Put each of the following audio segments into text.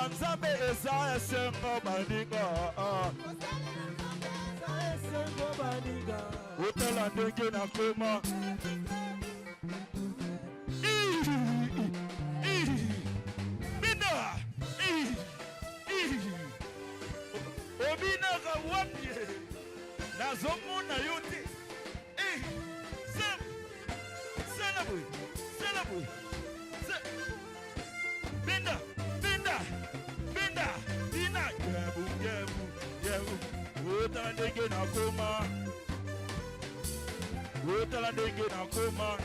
nzambe eza esengo baninga otala ndenge nakoma bina obinaka wapi nazomona yo te bina otala ndenge nakoma otala ndenge nakoma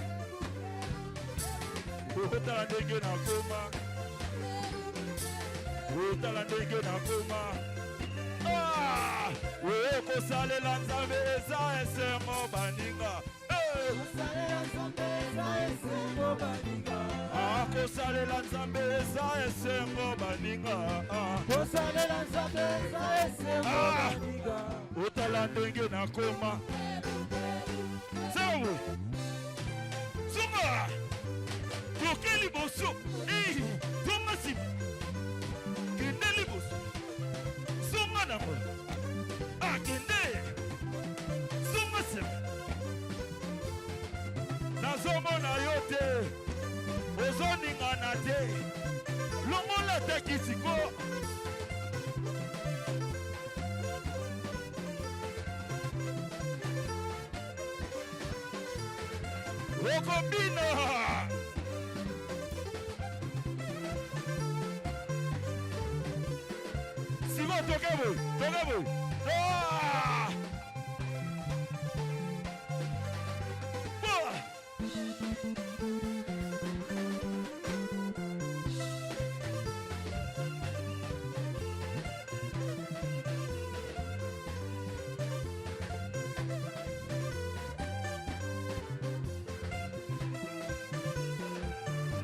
otala ndenge nakoma otala ndenge nakoma okosalela nzambe eza esengo baninga kosalela nzambe eza esengo baninga otala ndenge nakoma zawe zunga toke liboso zunga nsima kende liboso zunga nango akende zunga nsima nazomona yo te ozoningana te longola te kisiko okobina siko tokebo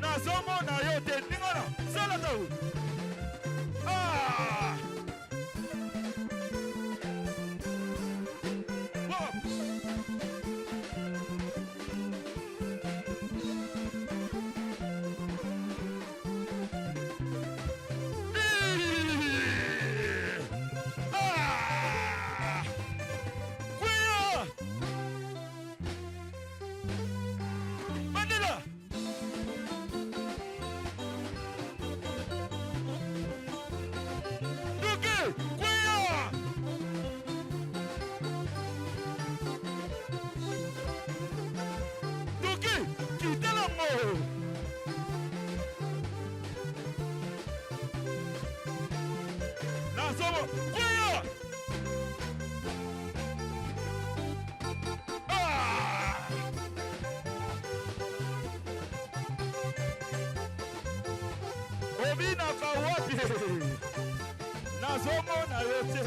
nazomona yo te ningana sala tau obinaka wapi nazomona yo te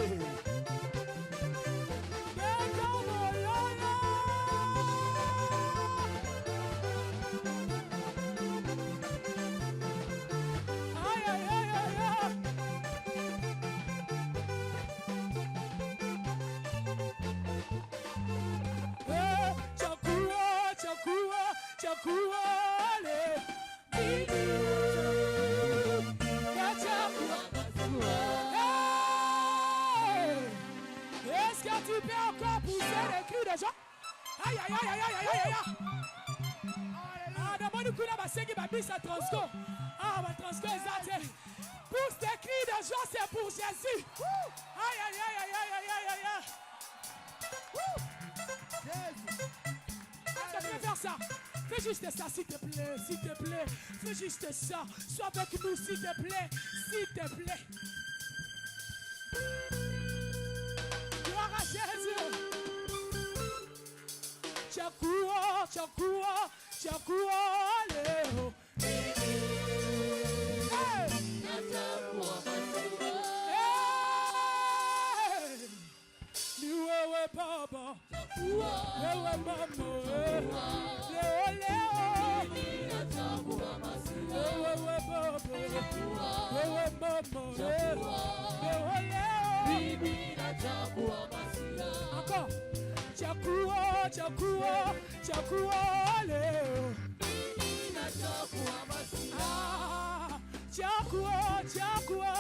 Est-ce que tu peux encore pousser les cris de joie? Aïe, aïe, aïe, aïe, aïe, aïe, aïe. Ah, d'abord, nous coulons ma ségue, ma bise à transco. Ah, ma transco est zaté. Pousse tes cris de joie, c'est pour Jésus. Aïe, aïe, aïe, aïe, aïe, aïe, aïe, aïe. Tu peux faire ça. Fais juste ça, s'il te plaît, s'il te plaît. Fais juste ça. Sois avec nous, s'il te plaît, s'il te plaît. Gloire à Jésus. Chakua, chakua, chakua, Léo. Niwewe baba, wewe mama, Leo, Leo. Wewe baba, wewe mama, Leo, Leo. Encore. Chakua, chakua, chakua, Leo. Ah, chakua, chakua,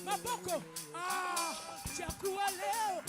Maboko. Ah, chakua leo.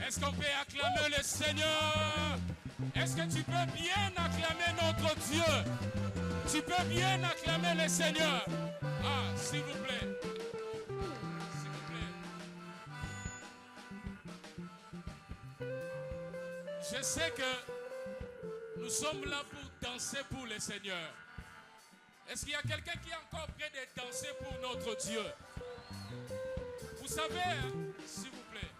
Est-ce qu'on peut acclamer le Seigneur? Est-ce que tu peux bien acclamer notre Dieu? Tu peux bien acclamer le Seigneur? Ah, s'il vous plaît. S'il vous plaît. Je sais que nous sommes là pour danser pour le Seigneur. Est-ce qu'il y a quelqu'un qui est encore prêt de danser pour notre Dieu? Vous savez, s'il vous plaît,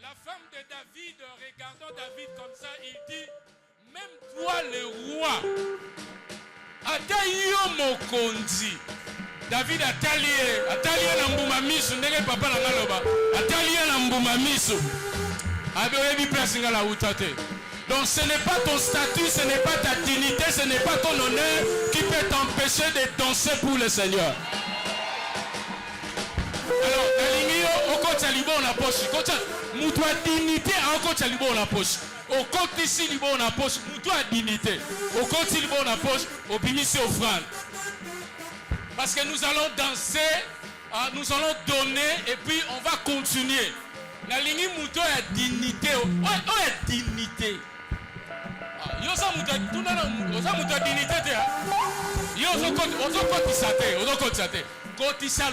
la femme de David, regardant David comme ça, il dit, même toi le roi, ata yo mokonzi. David atalie na mbuma miso, ndenge papa na ngaloba, atalie na mbuma miso. Abebi place ngala utate. Donc ce n'est pas ton statut, ce n'est pas ta dignité, ce n'est pas ton honneur qui peut t'empêcher de danser pour le Seigneur. Alors, Dalingio, au côté libo on a poche. Côté moutoua dignité, au côté libo on a poche. Au côté ici libo on a poche, moutoua dignité. Au côté libo on a poche, au bimisi offrande. Parce que nous allons danser, nous allons donner et puis on va continuer. Nalingi moutoua a dignité, ouais dignité. Yo sa moutoua, tout na sa moutoua dignité te. Yo so côté sate, ozo côté sate. Kotisa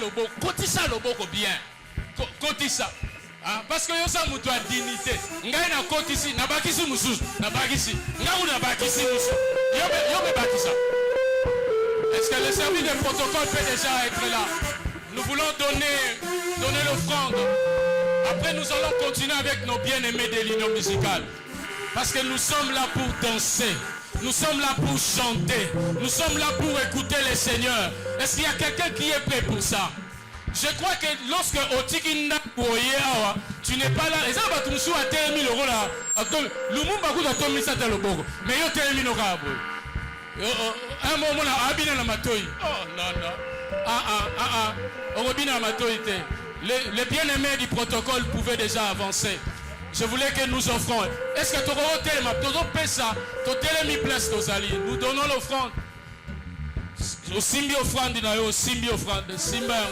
loboko bien. Kotisa. Parce que yo sa mutu a dignité. Ngai na kotisi, na bakisi mususu, na bakisi. Ngai na bakisi mususu. Yo me bakisa. Est-ce que le service de protocole peut déjà être là? Nous voulons donner l'offrande. Après nous allons continuer avec nos bien-aimés de l'union musicale. Parce que nous sommes là pour danser. Nous sommes là pour chanter. Nous sommes là pour écouter le Seigneur. Est-ce qu'il y a quelqu'un qui est prêt pour ça? Je crois que lorsque Otikinda Oyeawa, tu n'es pas là. Et ça va te souhaiter à 1000 € là. Le monde va vous attendre ça dans le bogo. Mais il y a 1000 € à un moment là, Abina la Matoyi. Oh non. Obina Matoyi. Les bien-aimés du protocole pouvaient déjà avancer. Je voulais que nous offrons. Est-ce que tu as place nous donnons l'offrande. Au Simbi offrande, au Simbi offrande. Simba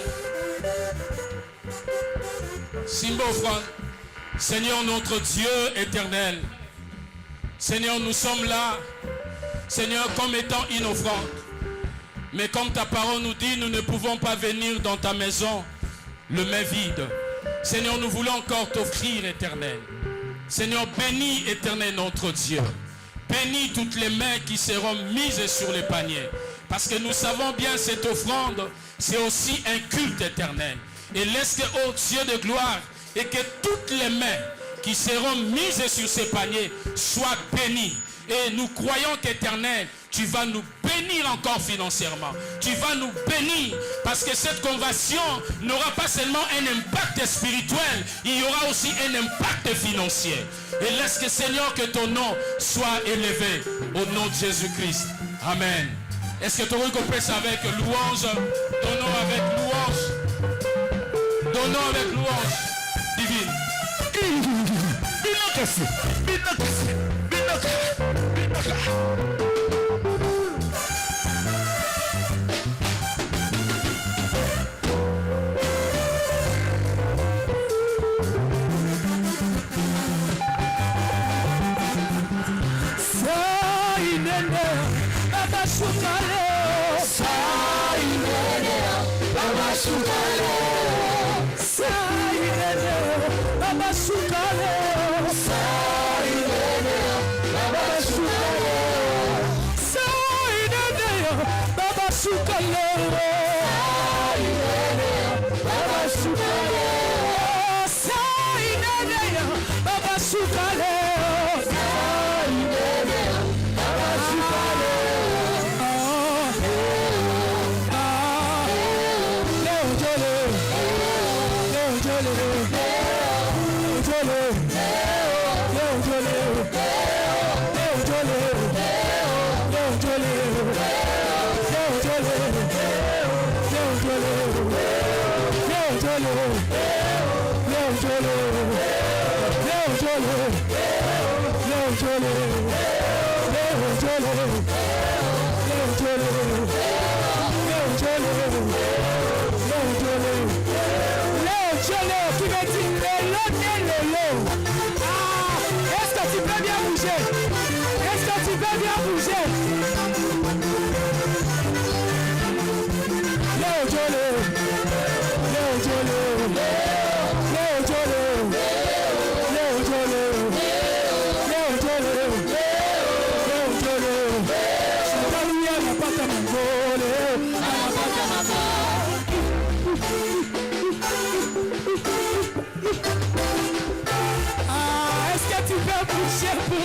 offrande. Seigneur notre Dieu éternel. Seigneur, nous sommes là. Seigneur, comme étant une offrande. Mais comme ta parole nous dit, nous ne pouvons pas venir dans ta maison le main vide. Seigneur, nous voulons encore t'offrir, éternel. Seigneur, bénis, éternel, notre Dieu. Bénis toutes les mains qui seront mises sur les paniers. Parce que nous savons bien cette offrande, c'est aussi un culte éternel. Et laisse que, oh Dieu de gloire, et que toutes les mains qui seront mises sur ces paniers soient bénies. Et nous croyons qu'éternel, tu vas nous bénir. bénir encore financièrement. Tu vas nous bénir parce que cette conversion n'aura pas seulement un impact spirituel, il y aura aussi un impact financier. Et laisse que Seigneur, que ton nom soit élevé au nom de Jésus-Christ. Amen. Est-ce que tu aurais compris ça avec louange? Donnons avec louange. Donnons avec louange divine.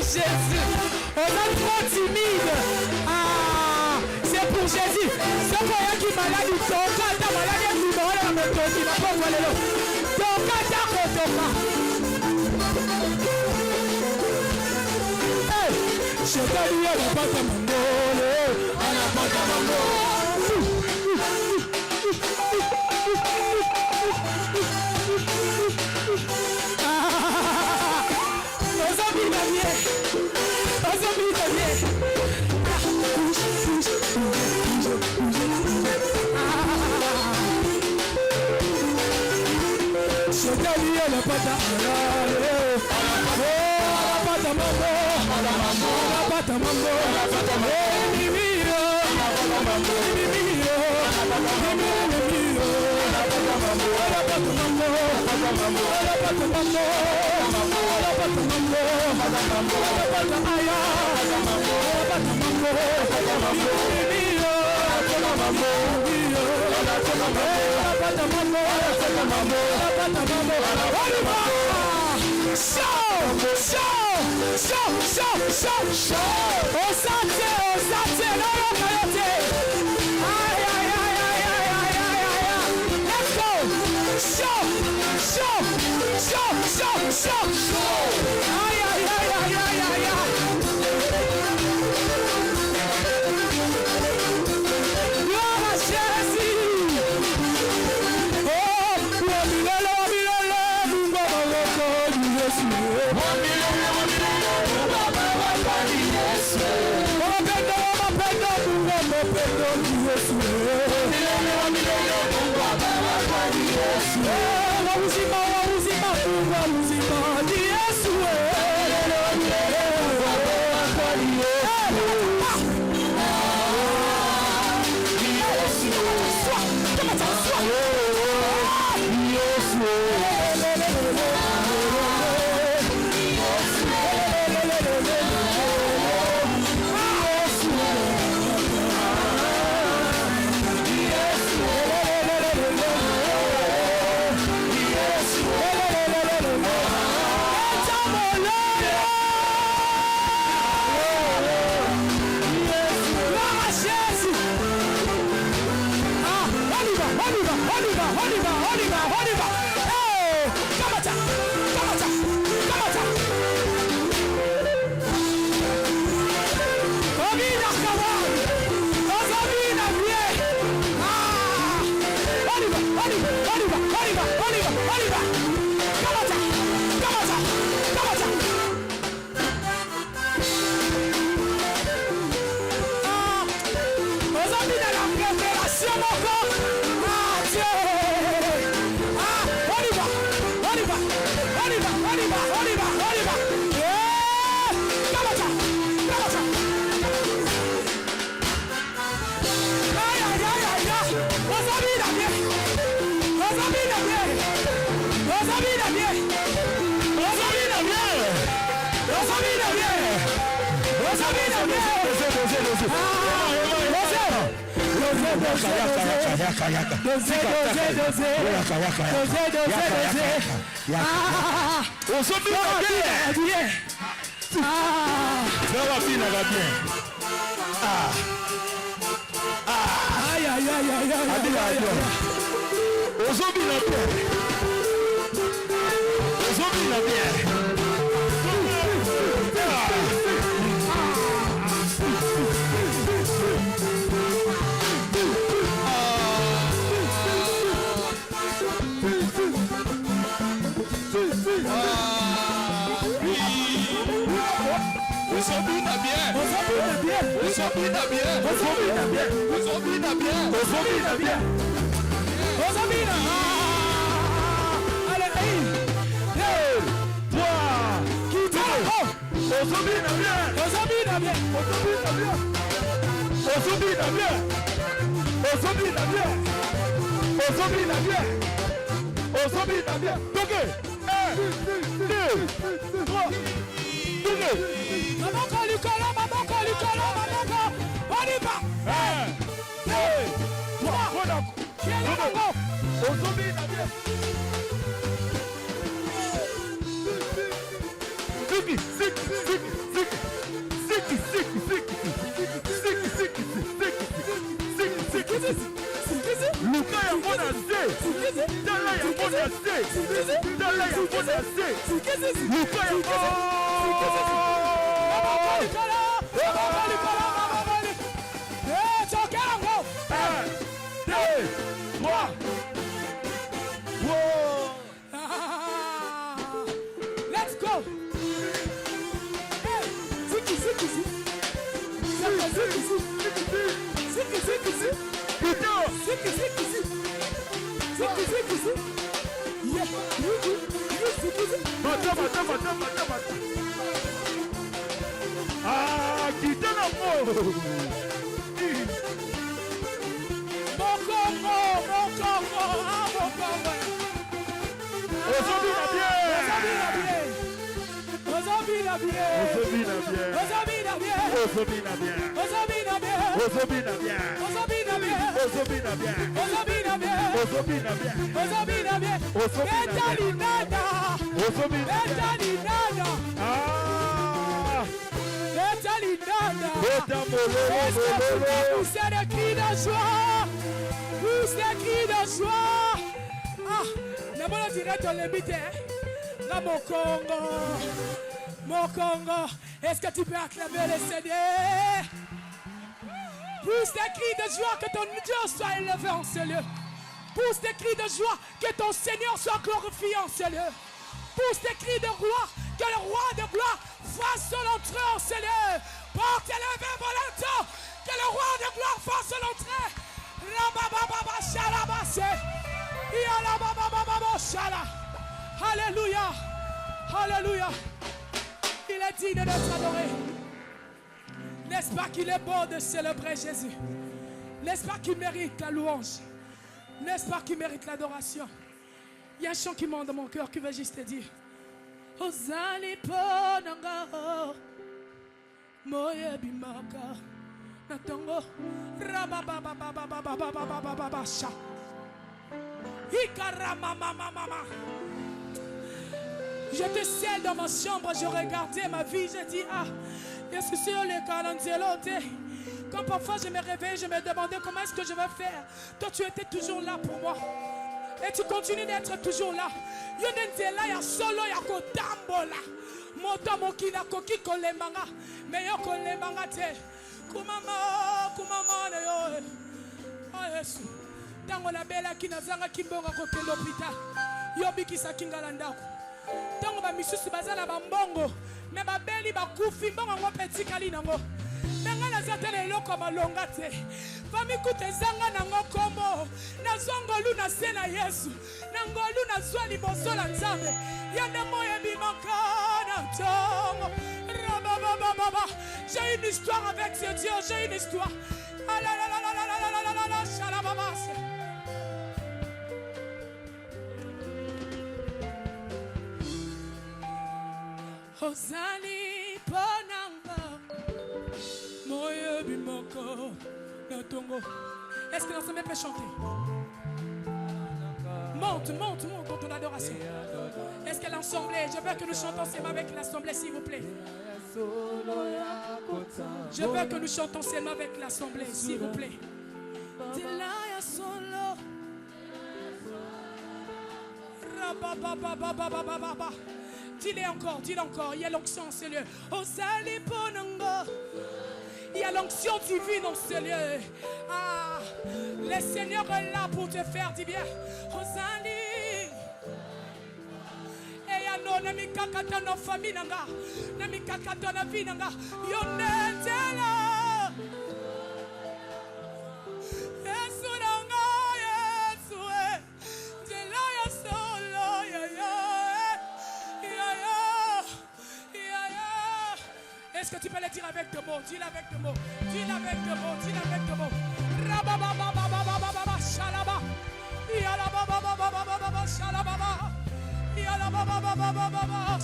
Jésus, on est trop timide. Ah, c'est pour Jésus. C'est pour elle qui est malade, ton cas, ta maladie, tu vas aller à me toquer, tu vas pas aller là. Ton cas, ta kotoka. Hey, je t'ai dit, elle n'a pas ta mangole. Elle n'a pas ta mangole. Est-ce que tu peux acclamer le Seigneur? Pousse des cris de joie, que ton Dieu soit élevé en ce lieu. Pousse des cris de joie, que ton Seigneur soit glorifié en ce lieu. Pousse des cris de gloire, que le roi de gloire fasse son entrée en ce lieu. Porte élevé volontaire, que le roi de gloire fasse son entrée. Alléluia. Alléluia. Il est digne d'être adoré. N'est-ce pas qu'il est beau de célébrer Jésus? N'est-ce pas qu'il mérite la louange? N'est-ce pas qu'il mérite l'adoration? Il y a un chant qui monte dans mon cœur qui veut juste te dire Ozali ponanga moye bimaka natongo rababababababababababasha ikaramamamamama. J'étais seul dans ma chambre, je regardais ma vie, j'ai dit est-ce que c'est le calanzelote? Quand parfois je me réveillais, je me demandais comment est-ce que je vais faire. Toi tu étais toujours là pour moi. Et tu continues d'être toujours là. Yonenzela ya solo ya kotambola. Moto mokina koki kolemanga. Mais yo kolemanga te. Kumama na yo. Oh Yesu. Tango la bela kinazanga kimbonga koke l'hôpital. Yobikisa kingala ndako. Tango ba misusu bazala bambongo. Me babeli bakufi mbonga ngo petikali nango. Nanga nazatele loko malonga te. Famikute zanga nango komo. Nazongolu na sena Yesu. Nangolu na zwa liboso la nzambe. Yande moye bimakana tongo. Rabababababa. J'ai une histoire avec ce Dieu, j'ai une histoire. Ah la la la la la la la la la la shalababase. Ozali Est-ce que l'ensemble peut chanter? Monte dans ton adoration. Est-ce que l'ensemble, je veux que nous chantons seulement avec l'assemblée, s'il vous plaît. Je veux que nous chantons seulement avec l'assemblée, s'il vous plaît. Dis-le encore, il y a l'onction en ce lieu. Il y a l'onction divine en ce lieu. Ah, le Seigneur est là pour te faire du bien. Et ya no na mikakata no famille nanga, na mikakata na vie nanga, yonetela. Yesu nanga, Yesu jela ya solo ya. Est-ce que tu peux le dire avec deux mots? Dis-le avec deux mots. Dis-le avec deux mots. Dis-le avec deux mots. Rababababababababa shalaba. Yalabababababababa shalababa. Yalababababababa.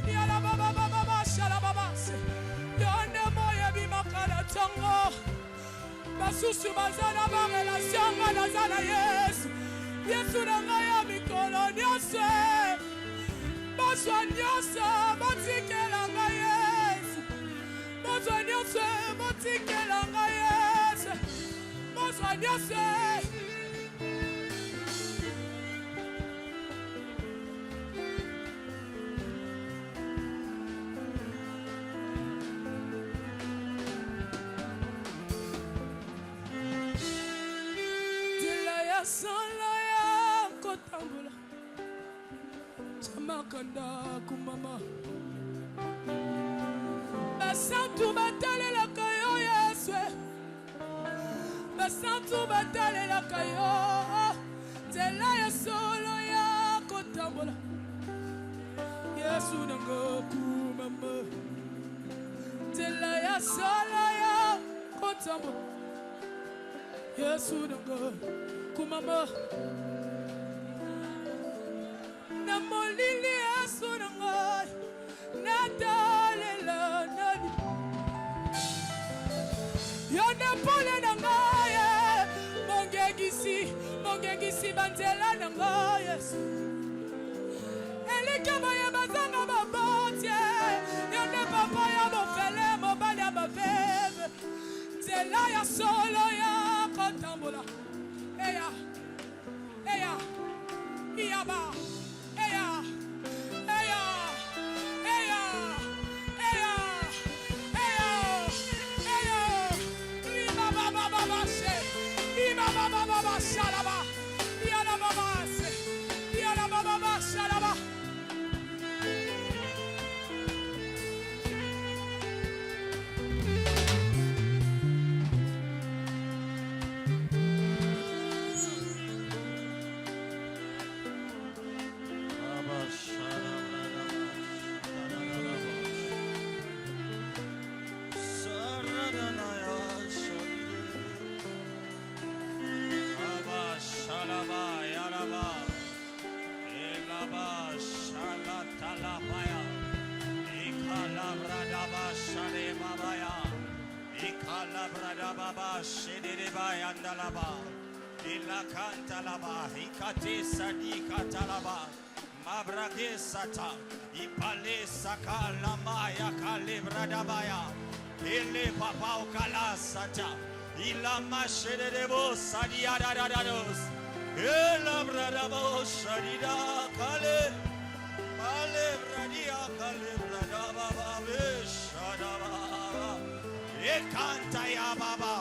Yalabababababa shalababa. Yonde moye bimakala tango. Basusu bazana ba relation na zana Yesu. Yesu nanga ya mikolo nyose. Baswa nyose, batikela nga Yesu. Baswa nyose, batikela nga Yesu. Baswa nyose. Salaya kotambula chamakanda kumama basantu batalela kayo Yesu basantu batalela kayo zelaya salaya kotambula Yesu nanga kumama zelaya salaya kotambula Yesu nanga kumama na molili Yesu nanga natalela nani yona pole nanga mongegisi banzela nanga Yesu elikama ya bazanga babotie yona papa ya mofele mobali ya baveve nzela ya solo ya kotambola Eya, eya, iyaba, eya, eya, eya, eya, eya, eya, ima baba she, ima baba shalaba, iyala baba shalaba. Ila kantalaba, ikate sadika talaba, mabrake sata, ipale sakala maya kalibradabaya, ele papa okala sata, ila mashere debo sadia dadados, ela bradabo sadida kale, ale bradia kale bradaba beshadaba, ekanta ya baba.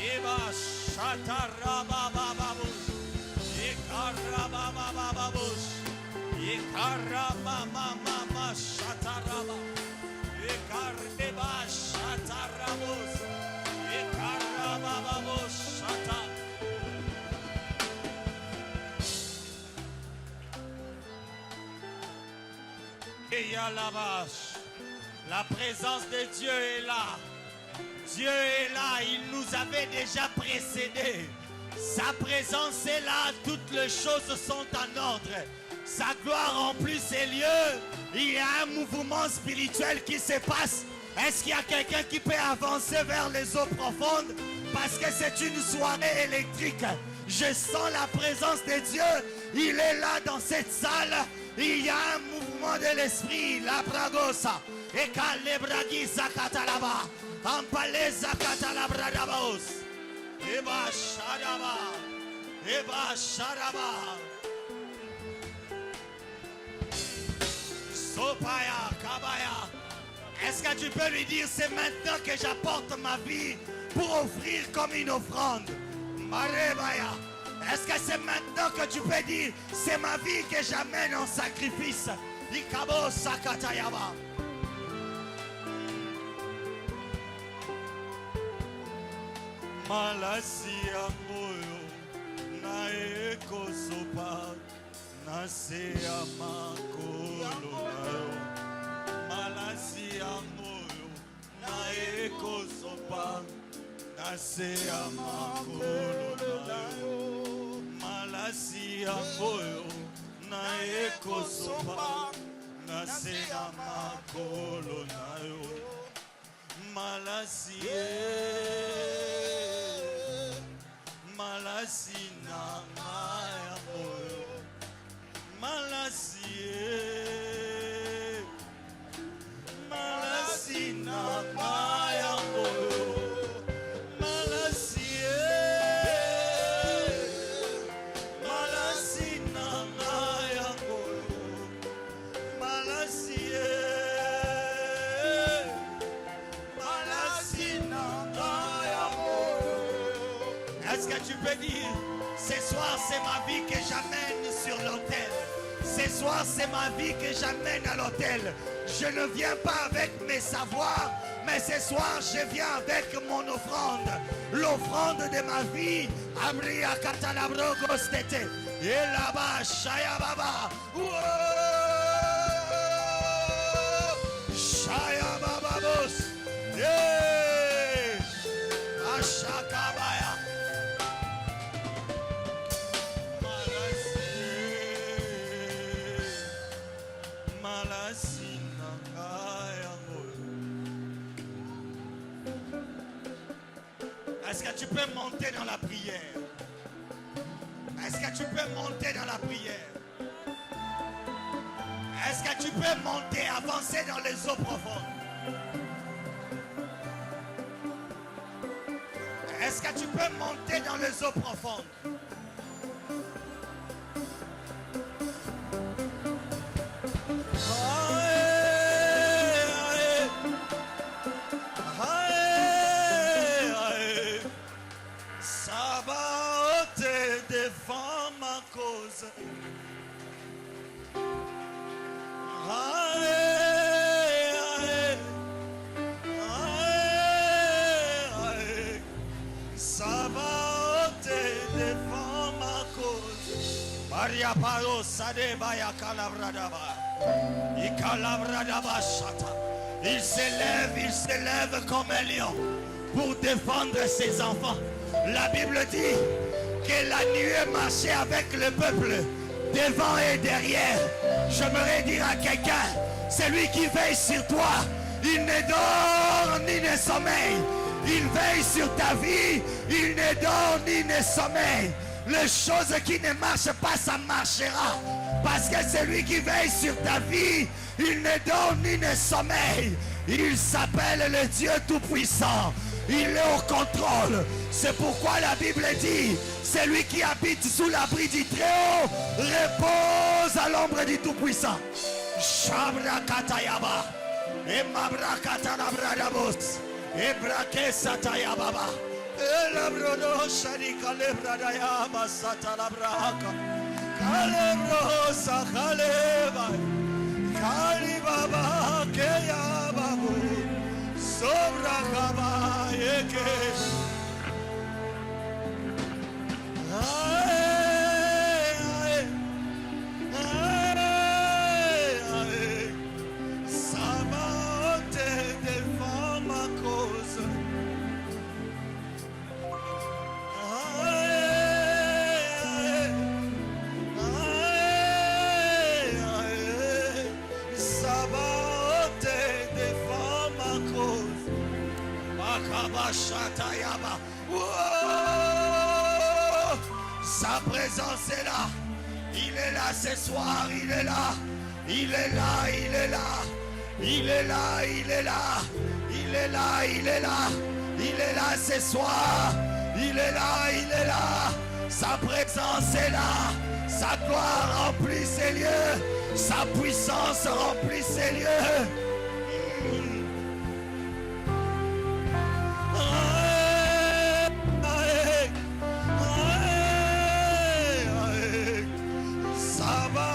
Eva Shatarababababus, Ekarababababus, Ekaramamama Shataraba, Ekareba Shatarabus, Ekarabababus Shata. Eyalabas, la présence de Dieu est là. Dieu est là, il nous avait déjà précédés. Sa présence est là, toutes les choses sont en ordre. Sa gloire remplit ces lieux. Il y a un mouvement spirituel qui se passe. Est-ce qu'il y a quelqu'un qui peut avancer vers les eaux profondes? Parce que c'est une soirée électrique. Je sens la présence de Dieu. Il est là dans cette salle. Il y a un mouvement de l'esprit. La pragosa. Et kalebragisa katalaba. Ampaleza katalabradabos. Eba sharaba. Eba sharaba. Sopaya kabaya. Est-ce que tu peux lui dire, c'est maintenant que j'apporte ma vie pour offrir comme une offrande? Marebaya. Est-ce que c'est maintenant que tu peux dire, c'est ma vie que j'amène en sacrifice? Ikabo sakatayaba. Malasia moyo na eko sopa na sea makolo nayo. Malasia moyo na eko sopa na sea makolo nayo. Malasia moyo na eko sopa na sea makolo nayo. Malasia Malasina maya moyo. Malasina maya moyo. Malasina maya moyo. Malasina maya moyo. Est-ce que tu peux dire, ce soir c'est ma vie que j'amène sur l'autel. Ce soir c'est ma vie que j'amène à l'autel. Je ne viens pas avec mes savoirs, mais ce soir je viens avec mon offrande. L'offrande de ma vie. Abria katalabrogo stete. Et là-bas, Shaya Baba. Shaya Baba Bos. Ashakabaya. Est-ce que tu peux monter dans la prière? Est-ce que tu peux monter dans la prière? Est-ce que tu peux monter, avancer dans les eaux profondes? Est-ce que tu peux monter dans les eaux profondes? Maria Paro Sadeba ya Kalabradaba. Il s'élève comme un lion pour défendre ses enfants. La Bible dit que la nuée marchait avec le peuple devant et derrière. J'aimerais dire à quelqu'un, celui qui veille sur toi, il ne dort ni ne sommeille. Il veille sur ta vie, il ne dort ni ne sommeille. Les choses qui ne marchent pas, ça marchera. Parce que celui qui veille sur ta vie, il ne dort ni ne sommeille. Il s'appelle le Dieu Tout-Puissant. Il est au contrôle. C'est pourquoi la Bible dit, celui qui habite sous l'abri du Très-Haut repose à l'ombre du Tout-Puissant. Shabra katayaba. Emabra katanabradabos. Ebrake satayababa. Elabrodo shari kalebradaya basata labraka. Kalebro sakaleba. Kalibaba keyababu. Sobra kaba yeke. Kabashatayaba. Oh, sa présence est là. Il est là ce soir, il est là. Il est là, il est là. Il est là, il est là. Il est là, il est là. Il est là ce soir. Il est là, il est là. Sa présence est là. Sa gloire remplit ces lieux. Sa puissance remplit ces lieux. Ça va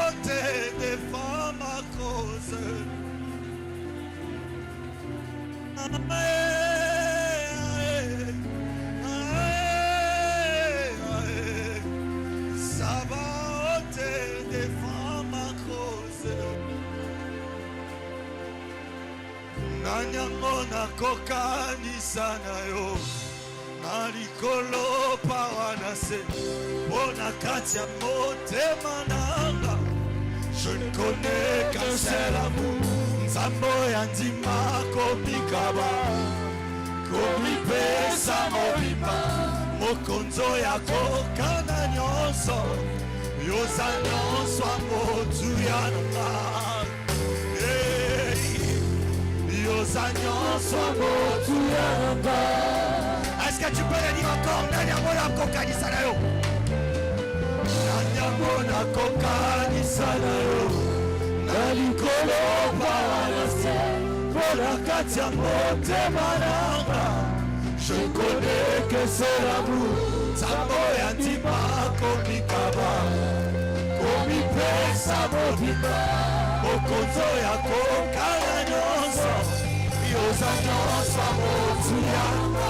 ôter des femmes à cause. Ça va ôter des femmes à cause. Nanyango nakokanisa na yo. Nalikolo paranase. Bona katia motema nanga. Je ne connais qu'un seul amour. Nzambo yandima komikaba. Komipesa mobimba. Mokonzo ya kokana nyonso. Yoza nyonso amotu ya nanga. Yoza nyonso amotu ya nanga. Est-ce que tu peux le dire encore? Nanyamona kokanisa na yo. Nanyamona kokanisa na yo. Nalikolo paranase. Bona katia motema nanga. Je connais que c'est l'amour. Zambo yantima komikaba. Komipesa mobimba. Mokonzo ya kokana nyonso. Yoza nyonso amotu ya nanga.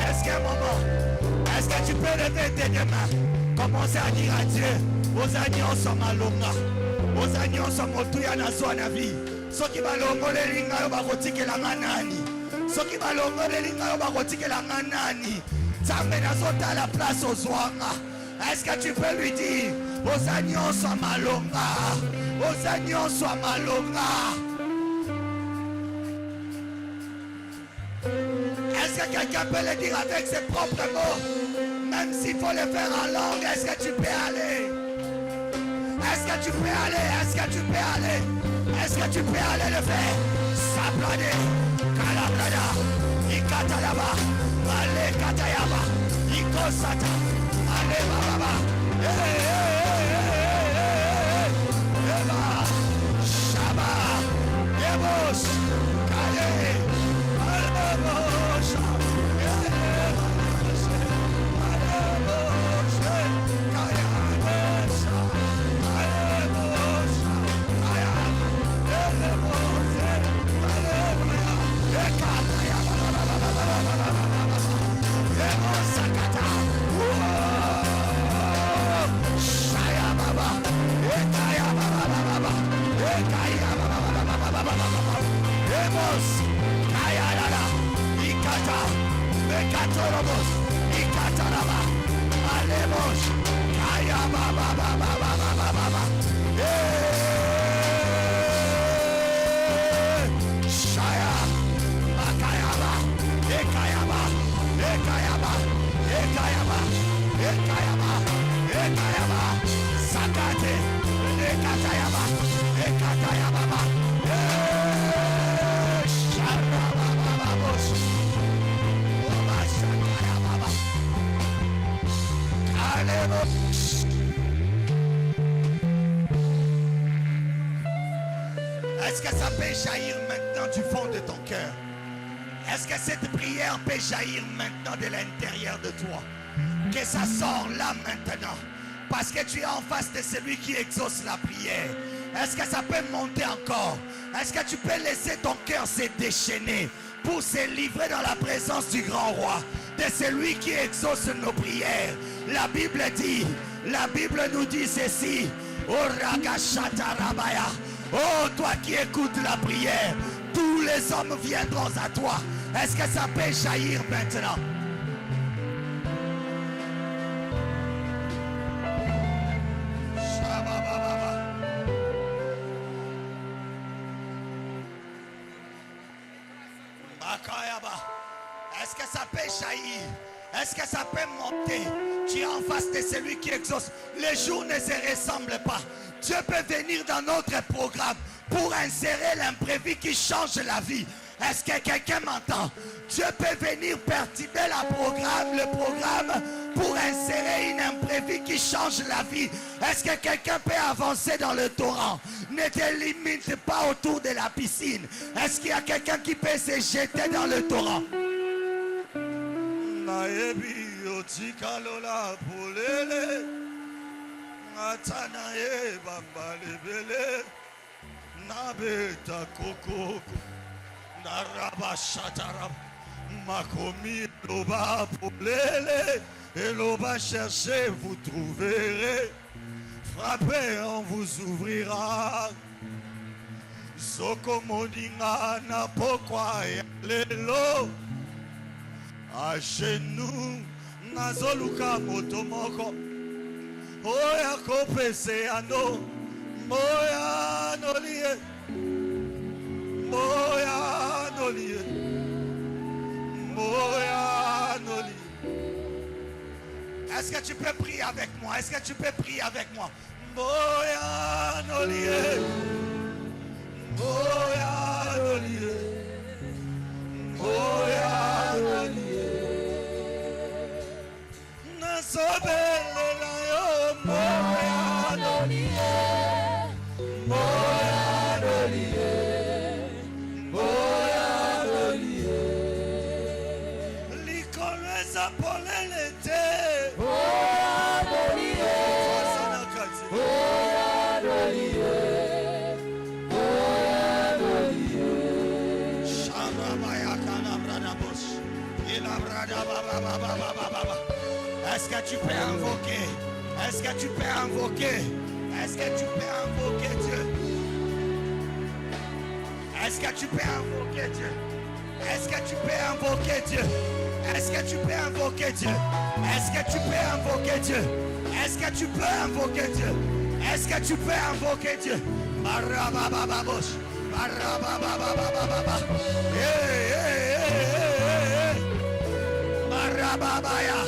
Est-ce qu'un moment, est-ce que tu peux lever tes deux mains, commencer à dire à Dieu, aux agnons sont malonga, aux agnons sont motuya na zona vie, ceux qui balongo les linga yo bakotike la manani, ceux qui balongo les linga yo bakotike la manani, Zambé na zota la place aux ouanga. Est-ce que tu peux lui dire, aux agnons sont malonga, aux agnons sont malonga. Est-ce que quelqu'un peut le dire avec ses propres mots? Même s'il faut le faire en langue, est-ce que tu peux aller? Est-ce que tu peux aller? Est-ce que tu peux aller? Est-ce que tu peux aller le faire? Sablade, Kalablada, Ikatalaba, Ale Katayaba, Ikosata, Ale Baba, Eva, Shaba, Yebos, Kale. Est-ce que ça peut jaillir maintenant du fond de ton cœur? Est-ce que cette prière peut jaillir maintenant de l'intérieur de toi? Que ça sort là maintenant. Parce que tu es en face de celui qui exauce la prière. Est-ce que ça peut monter encore? Est-ce que tu peux laisser ton cœur se déchaîner pour se livrer dans la présence du grand roi, de celui qui exauce nos prières? La Bible dit, la Bible nous dit ceci. Oh Ragashata Rabaya. Oh, toi qui écoutes la prière, tous les hommes viendront à toi. Est-ce que ça peut jaillir maintenant? peut jaillir? Est-ce que ça peut monter? Tu es en face de celui qui exauce. Les jours ne se ressemblent pas. Dieu peut venir dans notre programme pour insérer l'imprévu qui change la vie. Est-ce que quelqu'un m'entend? Dieu peut venir perturber le programme pour insérer une imprévu qui change la vie. Est-ce que quelqu'un peut avancer dans le torrent? Ne te limite pas autour de la piscine. Est-ce qu'il y a quelqu'un qui peut se jeter dans le torrent? Nabeta koko naraba shatarab makomi loba polele et loba cherchez vous trouverez, frappez on vous ouvrira. Soko moninga na pokwa lelo à genoux nazoluka motomoko oya kopese ano moya nolie moya nolie moya nolie. Est-ce que tu peux prier avec moi? Est-ce que tu peux prier avec moi? Moya nolie moya nolie moya nolie nasobelela yo moya nolie moya nolie moya nolie likoleza polele te moya nolie moya nolie moya nolie sharabaya kana brada boss ila brada baba. Est-ce que tu peux invoquer? Est-ce que tu peux invoquer? Est-ce que tu peux invoquer Dieu? Est-ce que tu peux invoquer Dieu? Est-ce que tu peux invoquer Dieu? Est-ce que tu peux invoquer Dieu? Est-ce que tu peux invoquer Dieu? Est-ce que tu peux invoquer Dieu? Est-ce que tu peux invoquer Dieu? Marababababos, marabababababa. Marababaya,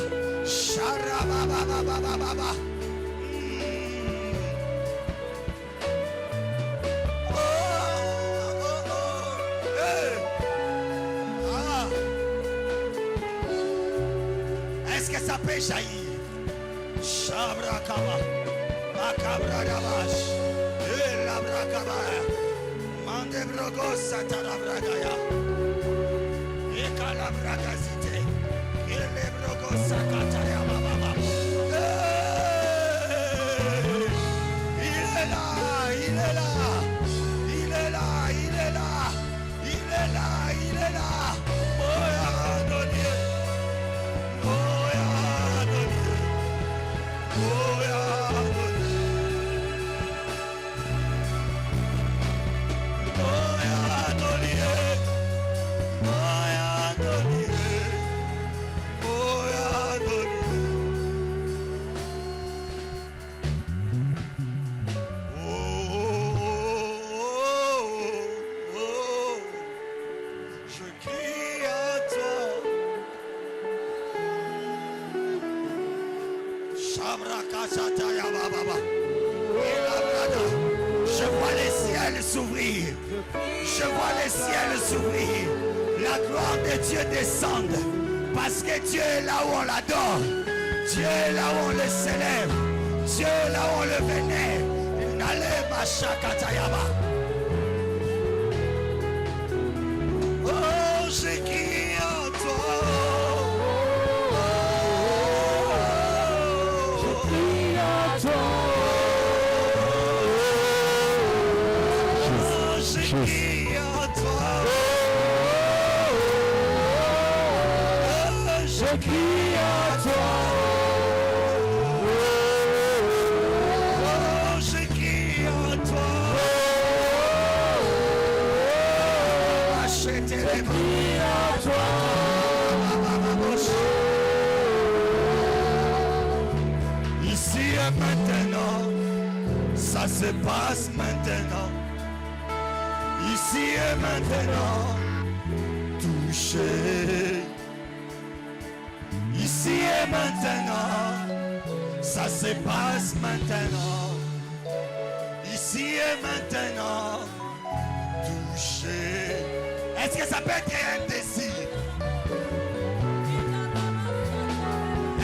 sharabababababa. Est-ce que ça peut jaillir? Shabrakaba, Makabradavash, Elabrakaba, Mandebrogo Satarabradaya, Ekalabrakazite, Elebrogo Sakataya Baba. Il est là, il est là, il est là, il est là, il est là, il est là. Moya Nolie, Moya Nolie, Moya Nolie, Moya Nolie, Moya Nolie, Moya Nolie. Je crie à toi. Shabrakasataya Baba. Je vois les ciels s'ouvrir. Je vois les ciels s'ouvrir. La gloire de Dieu descendre. Parce que Dieu est là où on l'adore. Dieu est là où on le célèbre. Dieu est là où on le vénère. Nalema Shakatayaba. Oh, je crie à toi. Je crie à toi. Je crie à toi. Je crie à toi. Je crie à toi. Achetez les cris à toi. Ici et maintenant, ça se passe maintenant. Ici et maintenant, touchez. Ici et maintenant, ça se passe maintenant. Ici et maintenant, toucher. Est-ce que ça peut être un désir?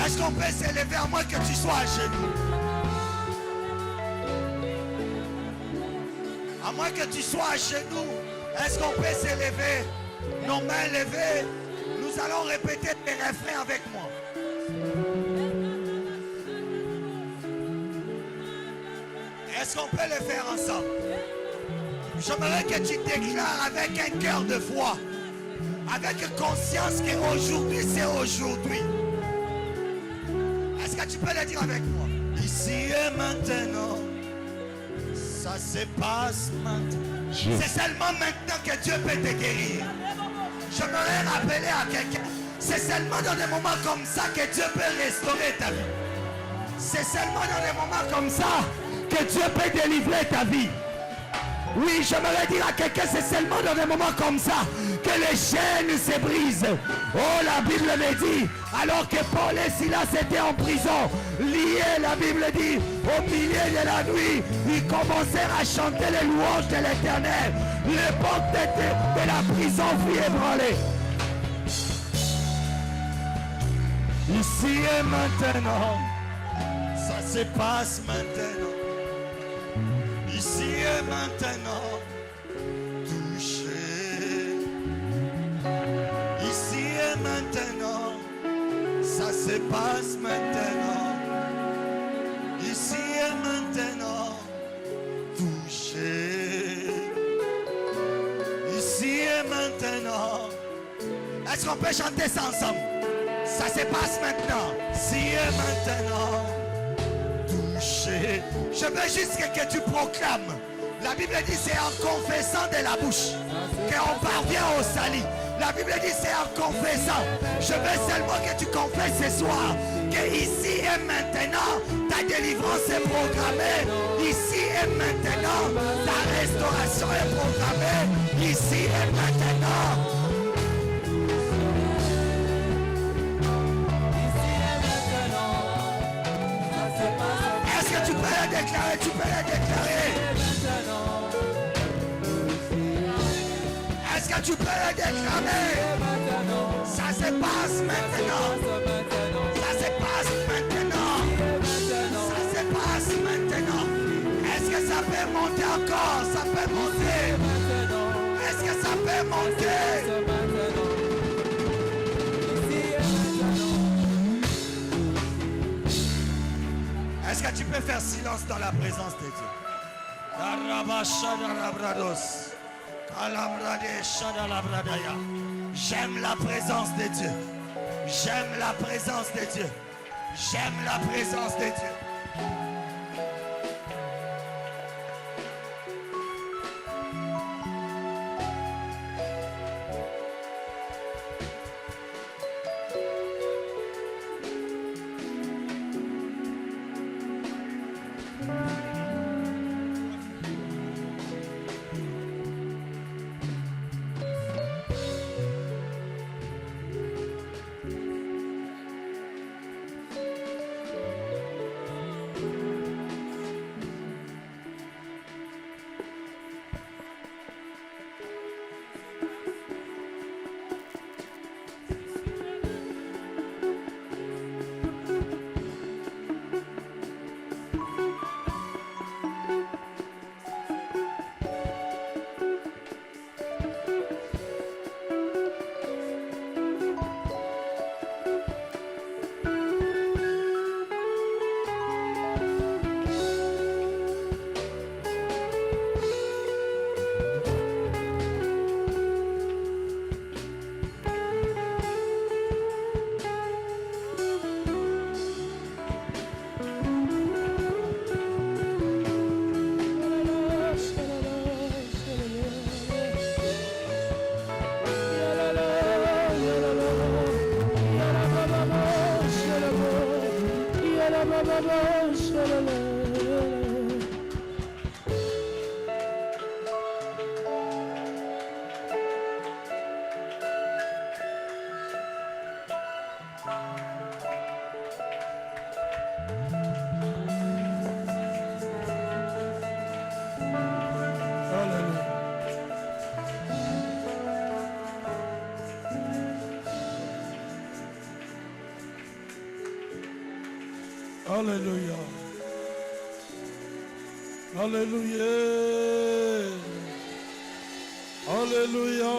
Est-ce qu'on peut s'élever à moins que tu sois à genoux? À moins que tu sois à genoux, est-ce qu'on peut s'élever? Nos mains levées, nous allons répéter les refrains avec moi. Est-ce qu'on peut le faire ensemble? J'aimerais que tu déclares avec un cœur de foi, avec conscience qu'aujourd'hui c'est aujourd'hui. Est-ce que tu peux le dire avec moi? Ici et maintenant, ça se passe maintenant. C'est seulement maintenant que Dieu peut te guérir. J'aimerais rappeler à quelqu'un, c'est seulement dans des moments comme ça que Dieu peut restaurer ta vie. C'est seulement dans des moments comme ça que Dieu peut délivrer ta vie. Oui, j'aimerais dire à quelqu'un, c'est seulement dans des moments comme ça que les chaînes se brisent. Oh, la Bible me dit, alors que Paul et Silas étaient en prison, liés, la Bible dit, au milieu de la nuit, ils commencèrent à chanter les louanges de l'Éternel. Les portes de la prison furent ébranlées. Ici et maintenant, ça se passe maintenant. Ici et maintenant, toucher. Ici et maintenant, ça se passe maintenant. Ici et maintenant, toucher. Ici et maintenant. Est-ce qu'on peut chanter ça ensemble? Ça se passe maintenant. Ici et maintenant. Je veux juste que tu proclames. La Bible dit c'est en confessant de la bouche qu'on parvient au salut. La Bible dit c'est en confessant. Je veux seulement que tu confesses ce soir que ici et maintenant ta délivrance est programmée. Ici et maintenant ta restauration est programmée. Ici et maintenant. Tu peux la déclarer, tu peux la déclarer. Est-ce que tu peux la déclarer? Ça se passe maintenant. Ça se passe maintenant. Ça se passe maintenant. Est-ce que ça peut monter encore? Ça peut monter. Est-ce que ça peut monter? Est-ce que tu peux faire silence dans la présence de Dieu? J'aime la présence de Dieu. J'aime la présence de Dieu. J'aime la présence de Dieu. Alléluia. Alléluia. Alléluia.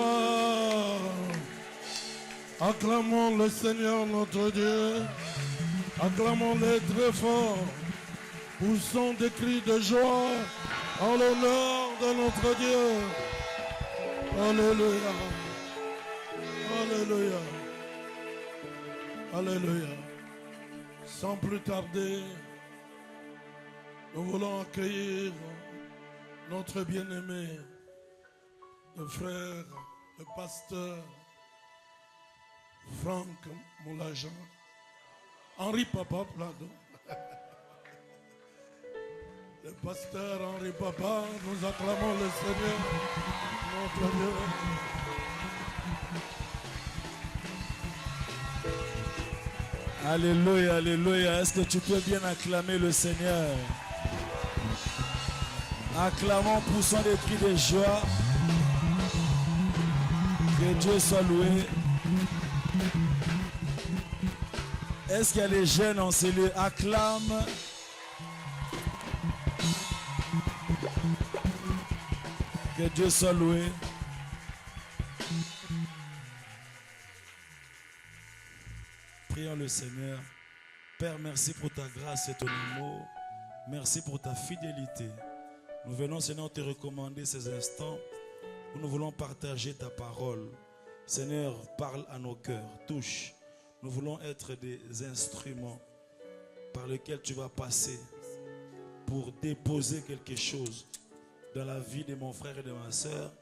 Acclamons le Seigneur notre Dieu. Acclamons-le très fort. Poussons des cris de joie en l'honneur de notre Dieu. Alléluia. Alléluia. Alléluia. Sans plus tarder, nous voulons accueillir notre bien-aimé, le frère, le pasteur Franck Moulajan. Henri Papa, pardon. Le pasteur Henri Papa, nous acclamons le Seigneur, notre Dieu. Alléluia, alléluia. Est-ce que tu peux bien acclamer le Seigneur? Acclamons, poussons des cris de joie. Que Dieu soit loué. Est-ce qu'il y a des jeunes en ces lieux? Acclame. Que Dieu soit loué. Prions le Seigneur. Père, merci pour ta grâce et ton amour. Merci pour ta fidélité. Nous venons, Seigneur, te recommander ces instants où nous voulons partager ta parole. Seigneur, parle à nos cœurs, touche. Nous voulons être des instruments par lesquels tu vas passer pour déposer quelque chose dans la vie de mon frère et de ma soeur,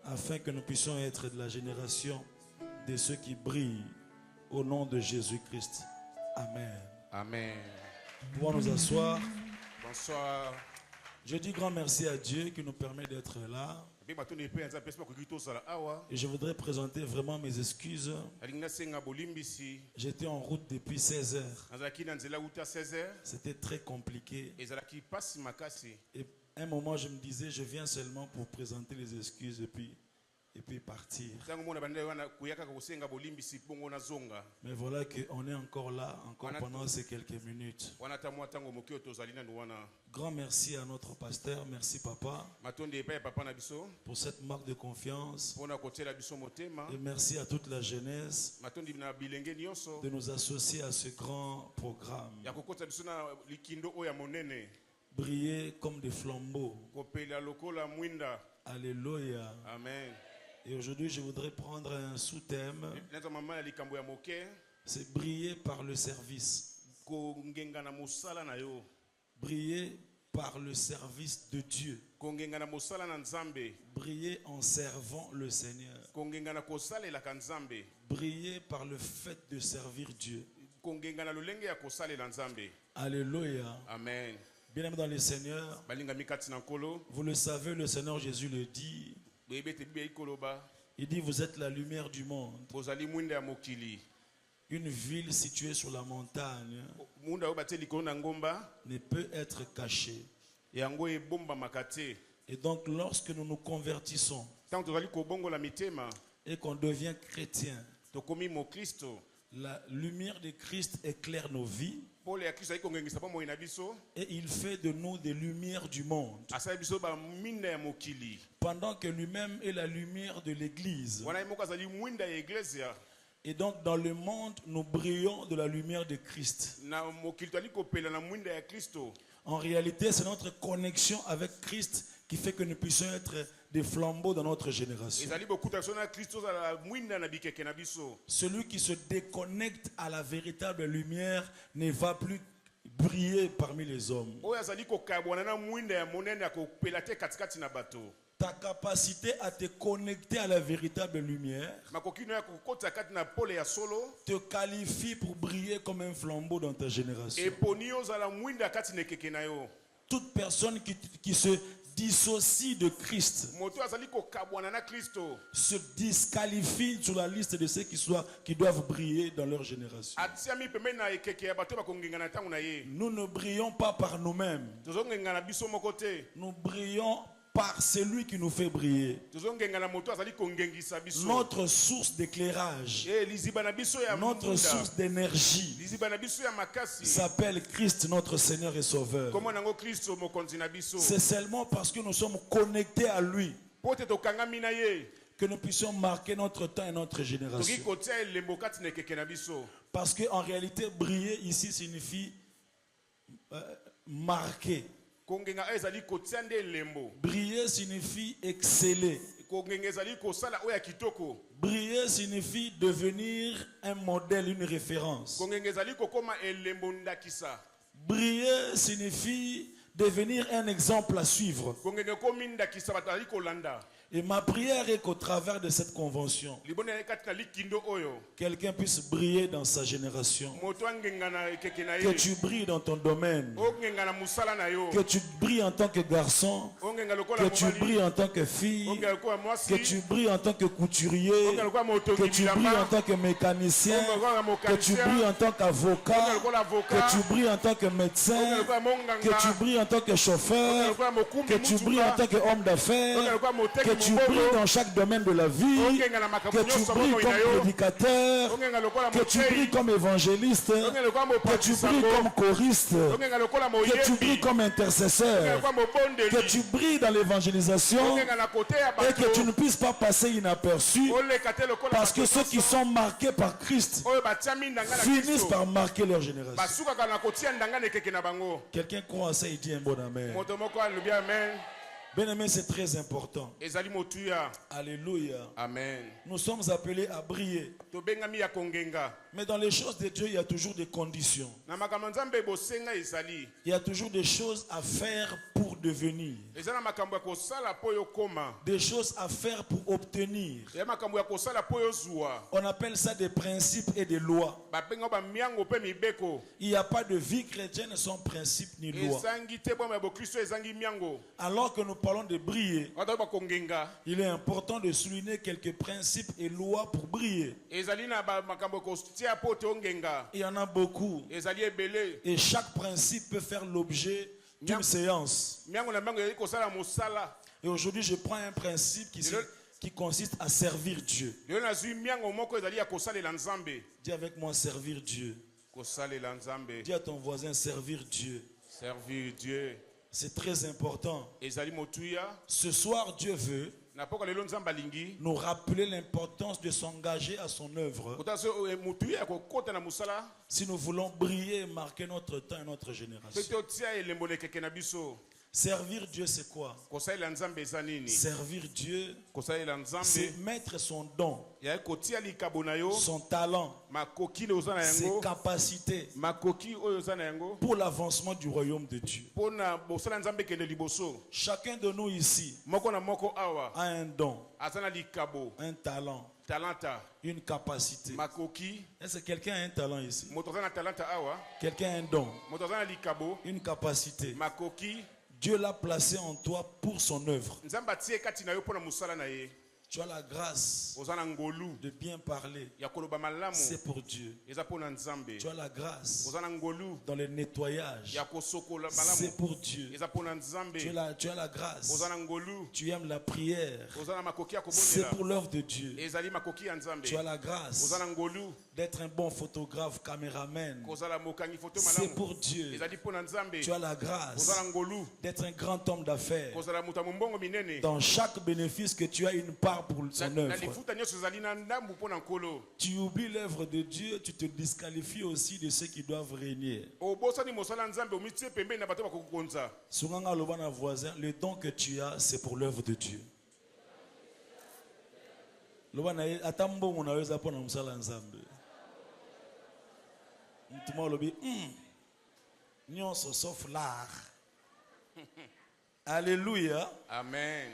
afin que nous puissions être de la génération de ceux qui brillent au nom de Jésus-Christ. Amen. Amen. Nous pouvons nous asseoir. Bonsoir. Je dis grand merci à Dieu qui nous permet d'être là. Et je voudrais présenter vraiment mes excuses. J'étais en route depuis 16 heures. C'était très compliqué. Et à un moment, je me disais, je viens seulement pour présenter les excuses et puis partir. Mais voilà qu'on est encore là, encore pendant ces quelques minutes. Grand merci à notre pasteur, merci papa, pour cette marque de confiance. Et merci à toute la jeunesse de nous associer à ce grand programme. Briller comme des flambeaux. Alléluia. Amen. Et aujourd'hui, je voudrais prendre un sous-thème. C'est briller par le service. Briller par le service de Dieu. Briller en servant le Seigneur. Briller par le fait de servir Dieu. Alléluia. Amen. Bien-aimés dans le Seigneur, vous le savez, le Seigneur Jésus le dit. Il dit, vous êtes la lumière du monde. Une ville située sur la montagne ne peut être cachée. Et donc, lorsque nous nous convertissons et qu'on devient chrétien, la lumière de Christ éclaire nos vies. Et il fait de nous des lumières du monde. Pendant que lui-même est la lumière de l'église. Et donc dans le monde, nous brillons de la lumière de Christ. En réalité, c'est notre connexion avec Christ qui fait que nous puissions être des flambeaux dans notre génération. Celui qui se déconnecte à la véritable lumière ne va plus briller parmi les hommes. Ta capacité à te connecter à la véritable lumière te qualifie pour briller comme un flambeau dans ta génération. Toute personne qui se dissocie de Christ se disqualifie sur la liste de ceux qui doivent briller dans leur génération. Nous ne brillons pas par nous-mêmes. Nous brillons par celui qui nous fait briller. tozongenga na moto azali kongengisa biso Notre source d'éclairage, liziba na biso ya notre mbunda. source d'énergie liziba na biso ya makasi s'appelle Christ, notre Seigneur et Sauveur. kombo nango Kristo mokonzi na biso C'est seulement parce que nous sommes connectés à lui po te tokangami na ye que nous puissions marquer notre temps et notre toki génération. kotia elembo kati na ekeke na biso Parce qu'en réalité, briller ici signifie marquer. kongenga ezali kotia nde elembo Briller signifie exceller. kongenga ezali kosala oyo ya kitoko Briller signifie devenir un modèle, une référence. kongenga ezali kokoma elembo ndakisa Briller signifie devenir un exemple à suivre. kongenga ekomi ndakisa bato bazali kolanda Et ma prière est qu'au travers de cette convention, liboni ya ye kati na likindo oyo quelqu'un puisse briller dans sa génération. moto angenga na ekeke na Que ye tu brilles dans ton domaine. ongenga na mosala na yo Que tu brilles en tant que garçon. ongenga lokola Que tu mobali brilles en tant que fille. ongenga lokola mwasi Que tu brilles en tant que couturier. ongenga lokola motongi Que tu brilles en bilamba tant que mécanicien. ongenga lokola Que tu mokanisien brilles en tant ongenga qu'avocat. lokola Que avocat tu brilles en tant que ongenga médecin. lokola Que monganga tu brilles en tant que ongenga chauffeur. lokola mokumbi Que tu brilles en tant qu'homme ongenga d'affaires. lokola moteki Que tu mobolo brilles dans chaque domaine de la vie. ongenga na makambo Que tu nyonso brilles bomoi na comme yo prédicateur. ongenga lokola Que tu brilles motei comme évangéliste. ongenga lokola Que tu brilles mopanzisango comme choriste. ongenga lokola Que tu brilles moyebi comme ongenga intercesseur. lokola mobondeli Que tu brilles dans l'évangélisation. ongenga na kote ya Et que tu bato ne puisses pas passer inaperçu. oleka te lokola Parce que bato ceux qui nyonso sont marqués par Christ oyo batia mindanga na finissent Kristo par marquer leur génération. basukaka na kotia ndanga na ekeke na bango Quelqu'un croit à ça, il dit un bon amen. moto moko alobi amen Bien aimé, c'est très important. ezali motuya Alléluia. amen Nous sommes appelés à briller. tobengami ya kongenga Mais dans les choses de Dieu, il y a toujours des conditions. na makambo nzambe bosenga ezali Il y a toujours des choses à faire pour devenir. eza na makambo ya kosala mpo yo koma Des choses à faire pour obtenir. ya makambo ya kosala mpo yo zwa On appelle ça des principes et des lois. babenga bamiango mpe mibeko Il n'y a pas de vie chrétienne sans principe ni loi. ezangi te bwama ya bokristo ezangi miango Alors que nous parlons de briller, ata bakongenga il est important de souligner quelques principes et lois pour briller. ezali na makambo ya kotia mpo te ongenga Il y en a beaucoup. ezali ebele Et chaque principe peut faire l'objet d'une séance. miango na miango ezali kosala mosala Et aujourd'hui, je prends un principe qui consiste à servir Dieu. lelo nazwi miango moko ezali ya kosalela nzambe Dis avec moi, servir Dieu. kosalela nzambe Dis à ton voisin, servir Dieu. servir dieu C'est très important. ezali motuya Ce soir, Dieu veut na mpoka lelo nzambe alingi nous rappeler l'importance de s'engager à son œuvre kotala so motuya ya kokota na mosala si nous voulons briller et marquer notre temps et notre mpe génération. totia elembo na ekeke na biso Servir Dieu, c'est quoi? kosalela nzambe eza nini Servir Dieu, kosalela c'est nzambe mettre son don, yai kotia likabo na yo son talent, makoki oyo oza na ses yango capacités makoki oyo oza na yango pour l'avancement du royaume de Dieu. mpo na bosala nzambe ekende liboso Chacun de nous ici moko na moko awa a un don, aza na likabo un talent, talanta une capacité. makoki Est-ce que quelqu'un a un talent ici? moto aza na talanta awa Quelqu'un a un don, moto aza na likabo une capacité. makoki Dieu l'a placé en toi pour son œuvre. nzambe atie kati na yo mpo na mosala na ye Tu as la grâce oza na ngolu de bien parler. ya koloba malamu C'est pour Dieu. eza mpo na nzambe Tu as la grâce oza na ngolu dans le nettoyage. ya kosokola C'est malamu pour Dieu. eza mpo na nzambe Tu as la grâce. oza na ngolu Tu aimes la prière. oza na makoki ya C'est kobondela pour l'œuvre de Dieu. ezali makoki ya nzambe Tu as la grâce oza na ngolu d'être un bon photographe, caméraman. kozala mokangi foto C'est malamu pour Dieu. ezali mpo na nzambe Tu as la oza grâce na ngolu d'être un grand homme d'affaires. kozala moto ya mombongo minene Dans chaque bénéfice que tu as une part pour son na œuvre. lifuta nyonso ezali na ndambu mpo na nkolo Tu oublies l'œuvre de Dieu, tu te disqualifies aussi de ceux qui doivent régner. obosani mosala ya nzambe omitie pembeni na bato bakokonza Sunganga Lobana voisin, le don que tu as, c'est pour l'œuvre de Dieu. Lobana atambo unaweza pona msala nzambe. Mtuma lobi nyonso sauf l'art. Alléluia. amen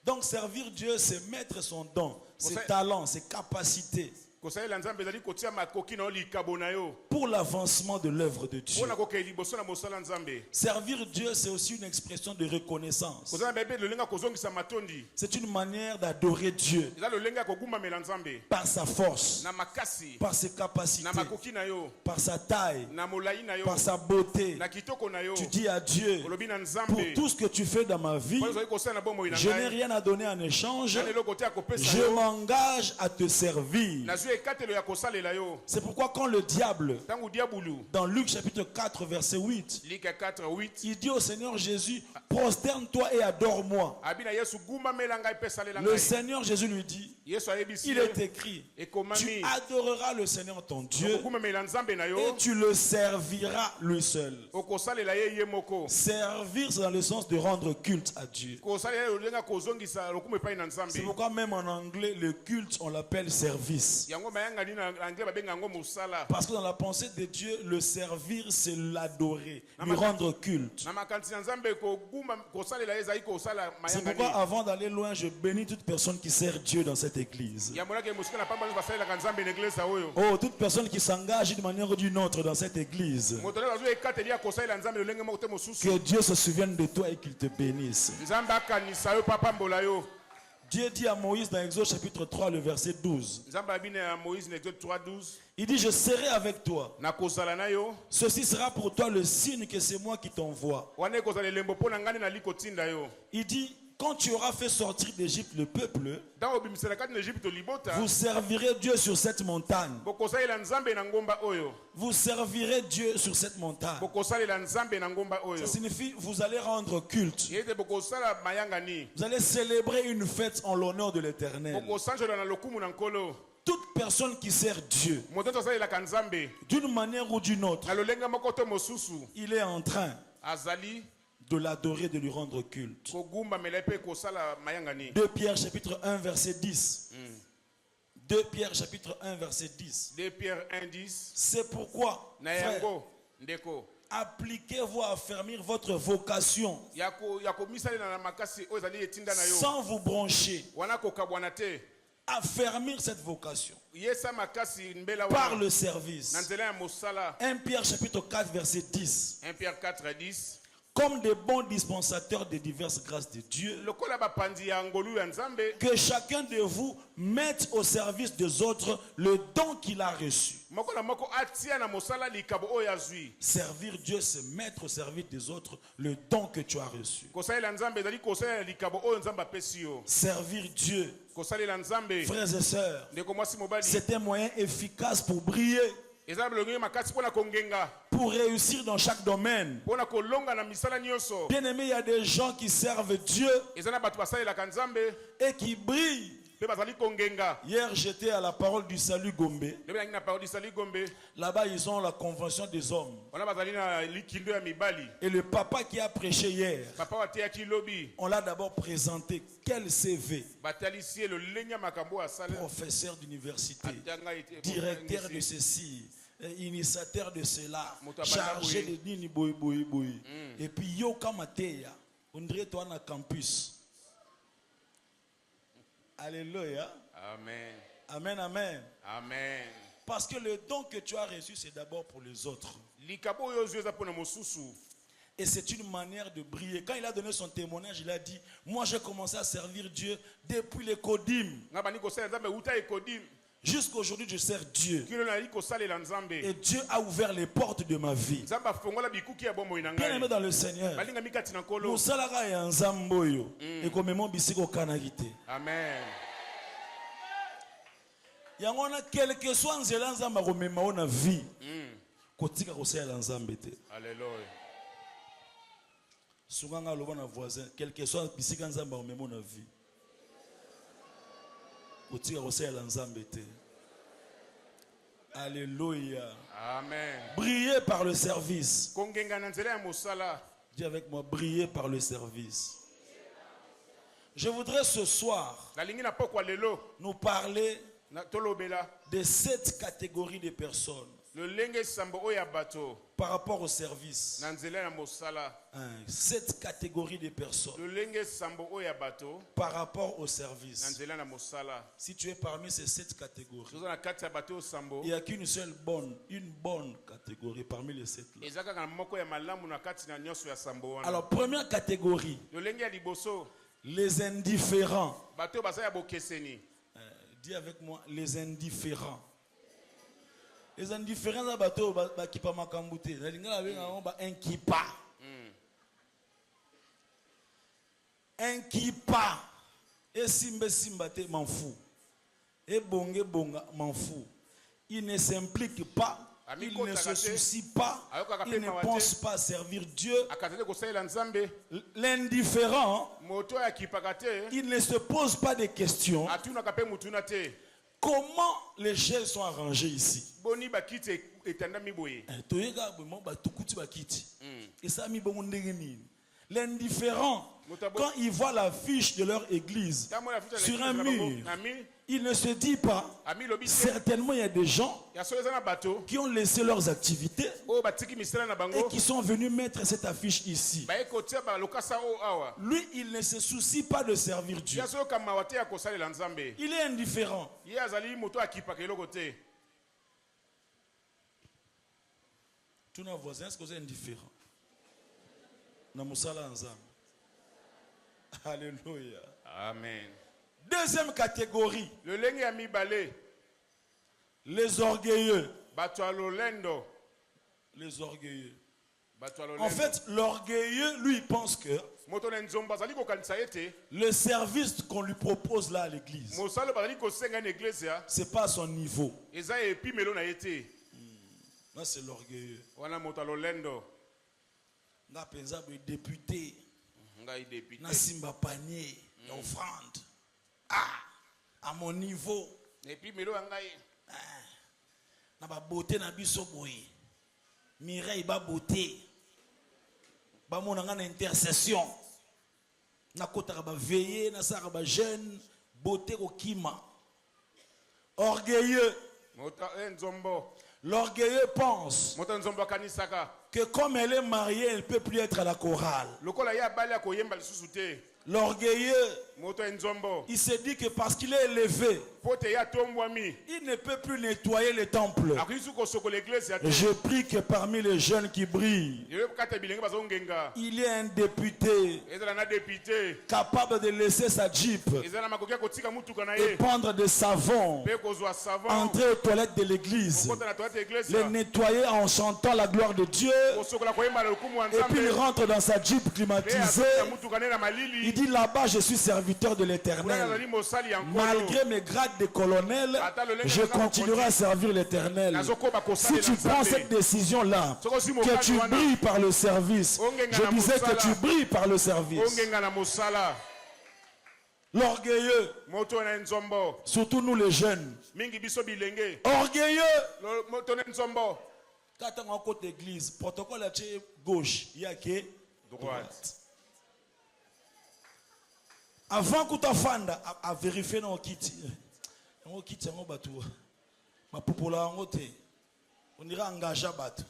Donc servir Dieu, c'est mettre son don, ses ça- talents, ses capacités kosalela nzambe ezali kotia makoki na yo likabo na yo pour l'avancement de l'œuvre de Dieu. mpona kokei liboso na mosala nzambe. Servir Dieu, c'est aussi une expression de reconnaissance. kozala na bebe lolenge ya kozongisa matondi C'est une manière d'adorer Dieu eza lolenge ya kogumbamela nzambe par sa force, na makasi par ses capacités, na makoki na yo par sa taille, na molai na yo par sa beauté. na kitoko na yo Tu dis à Dieu, olobi na pour nzambe tout ce que tu fais dans ma vie, mpo ozali kosala na bomoi na je n'ai ngai rien à donner en échange. na eloko te ya kopesa Je yo m'engage à te servir. nazwi ekatelo ya kosalela yo C'est pourquoi quand le diable, ntango diabulu dans Luc chapitre 4, verset 8, lika 4:8 il dit au Seigneur Jésus, prosterne-toi et adore-moi. abi na yesu gumbamela ngai mpe salela Le ngai Seigneur Jésus lui dit, yesu ayebisi il ye est écrit, tu ekomami adoreras le Seigneur ton Dieu okogumbamela nzambe na et yo tu le serviras lui seul. okosalela ye ye moko Servir, c'est dans le sens de rendre culte à Dieu. kosalela ye lolenge ya kozongisa lokumu epai na nzambe C'est pourquoi même en anglais, le culte, on l'appelle service. yango bayangani na anglais babenga yango mosala Parce que dans la pensée de Dieu, le servir, c'est l'adorer, lui rendre culte. na makanisi ya nzambe kogumba kosalela ye ezali kosala C'est pourquoi mayangani avant d'aller loin, je bénis toute personne qui sert Dieu dans cette église. yamonaki mosika na pamba nyonso basalelaka nzambe na eglise oyo Oh, toute personne qui s'engage d'une manière ou d'une autre dans cette église. moto nde bazwi ekateli ya kosalela nzambe lolenge moko te mosusu Que Dieu se souvienne de toi et qu'il te bénisse. nzambe akanisa yo mpe apambola yo Dieu dit à Moïse dans Exode chapitre 3, le verset 12. nzambe abi na moïse na exode 3:12 Il dit, je serai avec toi. nakozala na yo Ceci sera pour toi le signe que c'est moi qui t'envoie. wana ekozala elembo mpo na ngai nde nali kotinda yo Il dit, quand tu auras fait sortir d'Égypte le peuple, ntango obimisela kati na egypte libota vous servirez Dieu sur cette montagne. bokosalela nzambe na ngomba oyo Vous servirez Dieu sur cette montagne. bokosalela nzambe na ngomba oyo Ça signifie, vous allez rendre culte. ete bokosala mayangani Vous allez célébrer une fête en l'honneur de l'Éternel. bokosanjola na lokumu na nkolo Toute personne qui sert Dieu, moto nyonso asalelaka nzambe d'une manière ou d'une autre, na lolenge moko to mosusu il est en train azali de l'adorer, de lui rendre culte. kogumbamela mpe kosala mayangani 2 Pierre chapitre 1 verset 10. 2 Pierre chapitre 1 verset 10. 2 Pierre 1:10 C'est pourquoi, na frère, yango ndeko appliquez-vous à affermir votre vocation ya komisalela na makasi oyo ezali etinda na yo sans vous broncher. wana kokabwana te Affermir cette vocation yesa makasi mbela par wana le service. na nzela ya mosala 1 Pierre chapitre 4 verset 10. 1 Pierre 4:10 Comme des bons dispensateurs des diverses grâces de Dieu, lokola bapanzi ya ngolu ya nzambe que chacun de vous mette au service des autres le don qu'il a reçu. moko na moko atia na mosala likabo oyo azwi Servir Dieu, c'est mettre au service des autres le don que tu as reçu. kosalela nzambe ezali kosalela likabo oyo nzambe apesi yo Servir Dieu, kosalela nzambe frères et sœurs, ndeko mwasi mobali c'est un moyen efficace pour briller, eza na bilongi makasi mpona kongenga pour réussir dans chaque domaine. mpona kolonga na misala nyonso Bien aimé, il y a des gens qui servent Dieu eza na bato basalelaka nzambe et qui brillent. mpe bazali kongenga Hier, j'étais à la parole du salut Gombe. nde nangi na parole isali gombe Là-bas, ils ont la convention des hommes. wana bazali na likindo ya mibali Et le papa qui a prêché hier, papa wateyaki lobi on l'a d'abord présenté. Quel CV? batalisi ye lolenge ya makambo asala Professeur d'université, atanga ete- directeur de ceci, initiateur de cela, Moto abanda chargé boye. de nini boy boy boy. Et puis yo kamateya, on dirait toi na campus. Alléluia. amen Amen, amen. amen Parce que le don que tu as reçu, c'est d'abord pour les autres. likabo oyo ozwi eza mpona mosusu Et c'est une manière de briller. Quand il a donné son témoignage, il a dit, moi j'ai commencé à servir Dieu depuis les Kodim. nga bandi kosalela nzambe uta ekodim Jusqu'aujourd'hui, je sers Dieu. kino nali kosalela nzambe Et Dieu a ouvert les portes de ma vie. nzambe afongola bikuki ya bomoi na Bien aimé ngai dans le Seigneur, balingami kati na nkolo mosalaka ya nzambe oyo ekomema bisika okanaki te. amen Yango wana quelque soit nzela nzambe akomema o na vie, kotika kosalela nzambe te. alleluya Sunganga aloba na voisin, quelque soit bisika nzambe akomema o na vie, kotika kosalela nzambe te. Alléluia. amen Briller par le service. kongenga na nzela ya mosala Dis avec moi, briller par le service. Je voudrais ce soir nalingi na pokwa lelo nous parler tolobela de 7 catégories de personnes Le lenge sambo oya bato. par rapport au service. Na nzela na mosala. Cette catégorie de personnes Le lenge sambo oya bato. par rapport au Na service. nzela na mosala. Si tu es parmi ces 7 catégories, Toza na kati ya bato sambo. il n'y a qu'une seule une bonne catégorie parmi les 7 là. Ezaka kana moko ya malamu na kati na nyoso ya sambo wana. Alors, première catégorie, Le lenge ya liboso. les indifférents. Bato basa ya bokeseni. Dis avec moi, les indifférents. Les indifférents, c'est bateau qui pas makambouté. Les lingala ba inquipa. Inquipa. Et simba te m'en fous. Et bonga m'en fous. Il ne s'implique pas. Il ne se soucie pas. Il ne pense pas à servir Dieu. Akatete kosalela nzambe. L'indifférent, Moto ya kipakate. il ne se pose pas de questions. Atuna kape mutuna te. Comment les chaises sont arrangées ici? Boni bakite etanda miboye. L'indifférent, quand il voit l'affiche de leur église sur un mur, il ne se dit pas, certainement il y a des gens qui ont laissé leurs activités et qui sont venus mettre cette affiche ici. Lui, il ne se soucie pas de servir Dieu. Il est indifférent. Tous nos voisins, est-ce que vous êtes indifférents? Alléluia. Amen. Deuxième catégorie, Le lenge ya mibale. les orgueilleux. Bato ya lolendo. Les orgueilleux. Bato ya lolendo. En fait, l'orgueilleux, lui, il pense que moto na nzombo azali kokanisa ete. le service qu'on lui propose là à l'église, Mosalo bazali kosenga na église ya. c'est pas à son niveau. Eza epimelo na ete. Là, c'est l'orgueilleux. Wana moto ya lolendo. Nga penza boye député, Ngai député. na simba panier, na offrande. Ah, à mon niveau, Epimelo ya ngai. na ba beauté na biso boye. Mireille ba beauté. Ba mona nga na intercession. Na kota ba veiller, na sa ba jeune, beauté ko kima. Orgueilleux. Moto nzombo. L'orgueilleux pense Moto nzombo kanisaka. que comme elle est mariée, elle ne peut plus être à la chorale. Lokola ya bali ya koyemba lisusu te. L'orgueilleux, Moto nzombo. il se dit que parce qu'il est élevé, Pote ya tombwami. il ne peut plus nettoyer le temple. Akrisu kosoko l'église ya te. Je prie que parmi les jeunes qui brillent, Yebe kata bilenge bazongenga. il y a un député Ezala na député. capable de laisser sa Jeep Ezala makoki kotika mutuka na et ye. prendre des savons, Pe kozwa savon. entrer aux toilettes de l'église, Kota na toilette église. les nettoyer en chantant la gloire de Dieu, Kosokola koyemba na lokumu wa et puis il nzambe. rentre dans sa Jeep Pe climatisée. atoka mutuka ne na Il malili. dit là-bas, je suis serviteur de Kuna l'Éternel. azali mosali ya nkolo. Malgré mes grades de colonel, je continuerai à servir l'Éternel. Nazokoba Si kosalela tu prends nzambe. cette décision-là, que tu brilles par le service, je disais que tu brilles par le service. Ongenga na mosala. L'orgueilleux, Moto na nzombo. surtout nous les jeunes, Mingi biso bilenge. orgueilleux. Moto na nzombo. Quand on est en côté d'église, protocole à gauche, il y a que Droite. avant que tu fasses à vérifier dans le kit. Dans le kit, ma popola en côté. On dirait engagé à battre.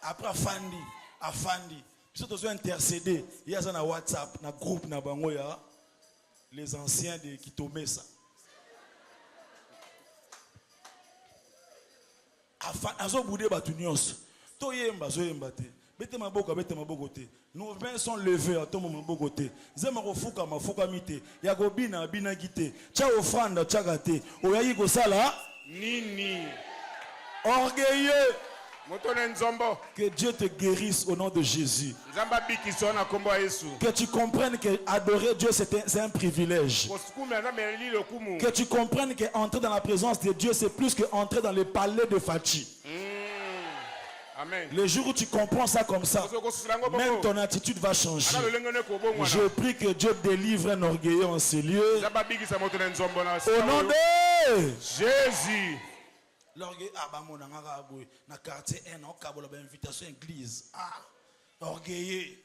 Après Afandi, puis tu dois intercéder. Il y a ça dans WhatsApp, dans groupe, dans Bangoya, les anciens de Kitome ça. Azo boudé batu nyos. To yemba zo yemba te. Bete maboko te. Nos mains sont levées à ton moment côté. Zema kofuka mafuka mite. Ya go bina gite. Cha ofranda cha gate. Oyayi go sala Nini. orgueilleux. Moto na nzombo. Que Dieu te guérisse au nom de Jésus. Nzamba bikiso na kombo ya Yesu. Que tu comprennes que adorer Dieu c'est un privilège. Kosukumela na meli lokumu. Que tu comprennes que entrer dans la présence de Dieu c'est plus que entrer dans le palais de Fachi. Amen. Le jour où tu comprends ça comme ça, même ton attitude va changer. Je prie que Dieu délivre un orgueilleux en ces lieux. Au nom de Jésus. l'orgueil, na quartier 1, on a une invitation à l'église. Ah, orgueilleux.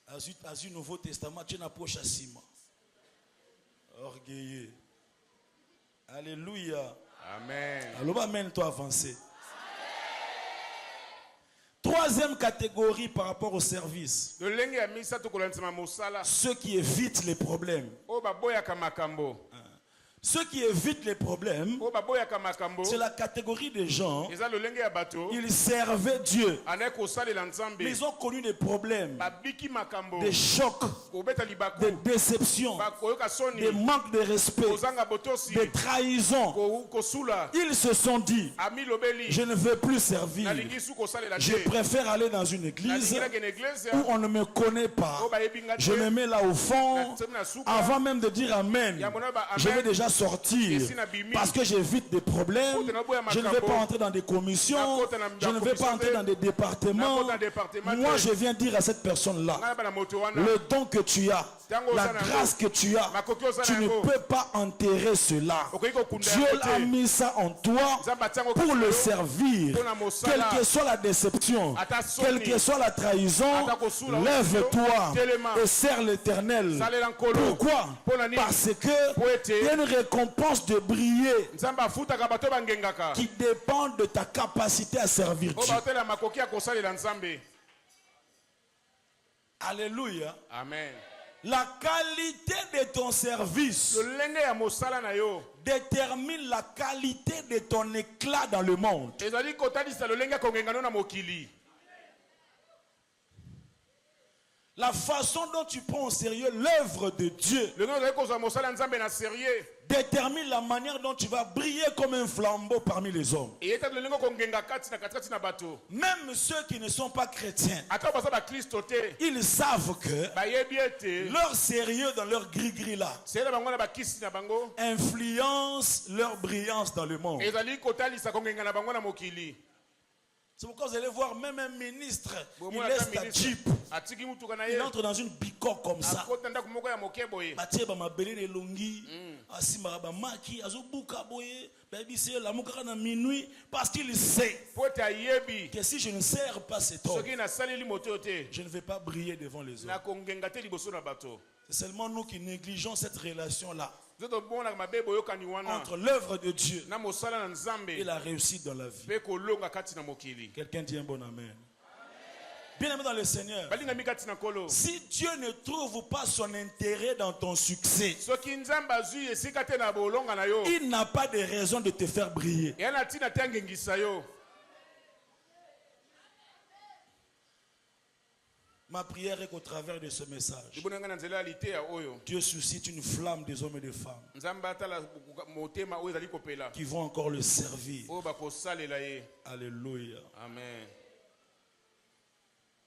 À un Nouveau Testament, tu n'as pas Chassima. Orgueilleux. Alléluia. Amen. Alors, amène-toi avancer. Troisième catégorie par rapport au service. lolenge ya misato kolandisama mosala Ceux qui évitent les problèmes. oyo baboyaka makambo Ceux qui évitent les problèmes, oyo baboyaka makambo c'est la catégorie des gens, eza lolenge ya bato ils servaient Dieu, anaye kosalela mais nzambe ils ont connu des problèmes, babiki makambo des chocs, kobeta libaku des déceptions, koyoka soni des manques de respect, kozanga botosi des trahisons. kosula Ils se sont dit, amilobeli je ne veux plus servir. nalingi su kosalela Je te préfère aller dans une église nalingilaka na eglise où on ne me connaît pas. oyo bayebi nga Je me te mets là au fond. na suka Avant même de dire Amen, je vais déjà sortir parce que j'évite des problèmes. Je ne vais pas entrer dans des commissions. Je ne vais pas entrer dans des départements. Moi, je viens dire à cette personne-là, ngai bana moto wana le don que tu as, la grâce que tu as, tu ne peux pas enterrer cela. Dieu a mis ça en toi pour le servir. Quelle que soit la déception, quelle que soit la trahison, lève-toi et serre l'Éternel. Pourquoi? Parce que il y a une récompense de briller nzambe afutaka bato bangengaka qui dépend de ta capacité à servir oyo Dieu. batela makoki ya kosalela nzambe. Alléluia. Amen. La qualité de ton service lolenge ya mosala na yo détermine la qualité de ton éclat dans le monde. ezali kotalisa lolenge ya kongenga no na mokili. La façon dont tu prends au sérieux l'œuvre de Dieu lolenge ozali kozwa mosala ya nzambe na sérieux détermine la manière dont tu vas briller comme un flambeau parmi les hommes. eyeta lolenge kongenga kati na katikati na bato Même ceux qui ne sont pas chrétiens, ata baza bakristo te ils savent que bayebi ete leur sérieux dans leur gris-gris là seyela bango na bakisi na bango influence leur brillance dans le monde. ezali kotalisa kongenga na bango na mokili. C'est pourquoi vous allez voir même un ministre, il Bomona laisse ata ta ministre, jeep, atiki mutuka na il ye entre dans une bicoque comme ça. akota ndako moko ya moke boye Batie ba mabele ne longi, asimba ba maki, azobuka boye, baby c'est la mukaka na minuit parce qu'il sait po ete ayebi que si je ne sers pas cet homme, soki nasaleli moto oyo te je ne vais pas briller devant les hommes. nakongenga te liboso na bato. C'est seulement nous qui négligeons cette relation-là Nzoto bonaka mabe boyokani wana entre l'œuvre de Dieu na mosala na et nzambe la réussite dans la vie. mpe kolonga kati na mokili. Quelqu'un dit un bon amen. Bien aimé dans le Seigneur, balingami kati na nkolo si Dieu ne trouve pas son intérêt dans ton succès, soki nzambe azwi esika te na bolonga na yo il n'a pas de raison de te faire briller. eya na ntina te angengisa yo. Ma prière est qu'au travers de ce message, libona ngai na nzela ya liteya oyo Dieu suscite une flamme des hommes et des femmes nzambe atala motema oyo ezali kopela qui vont encore le servir. oyo bakosalela ye. Alléluia. Amen.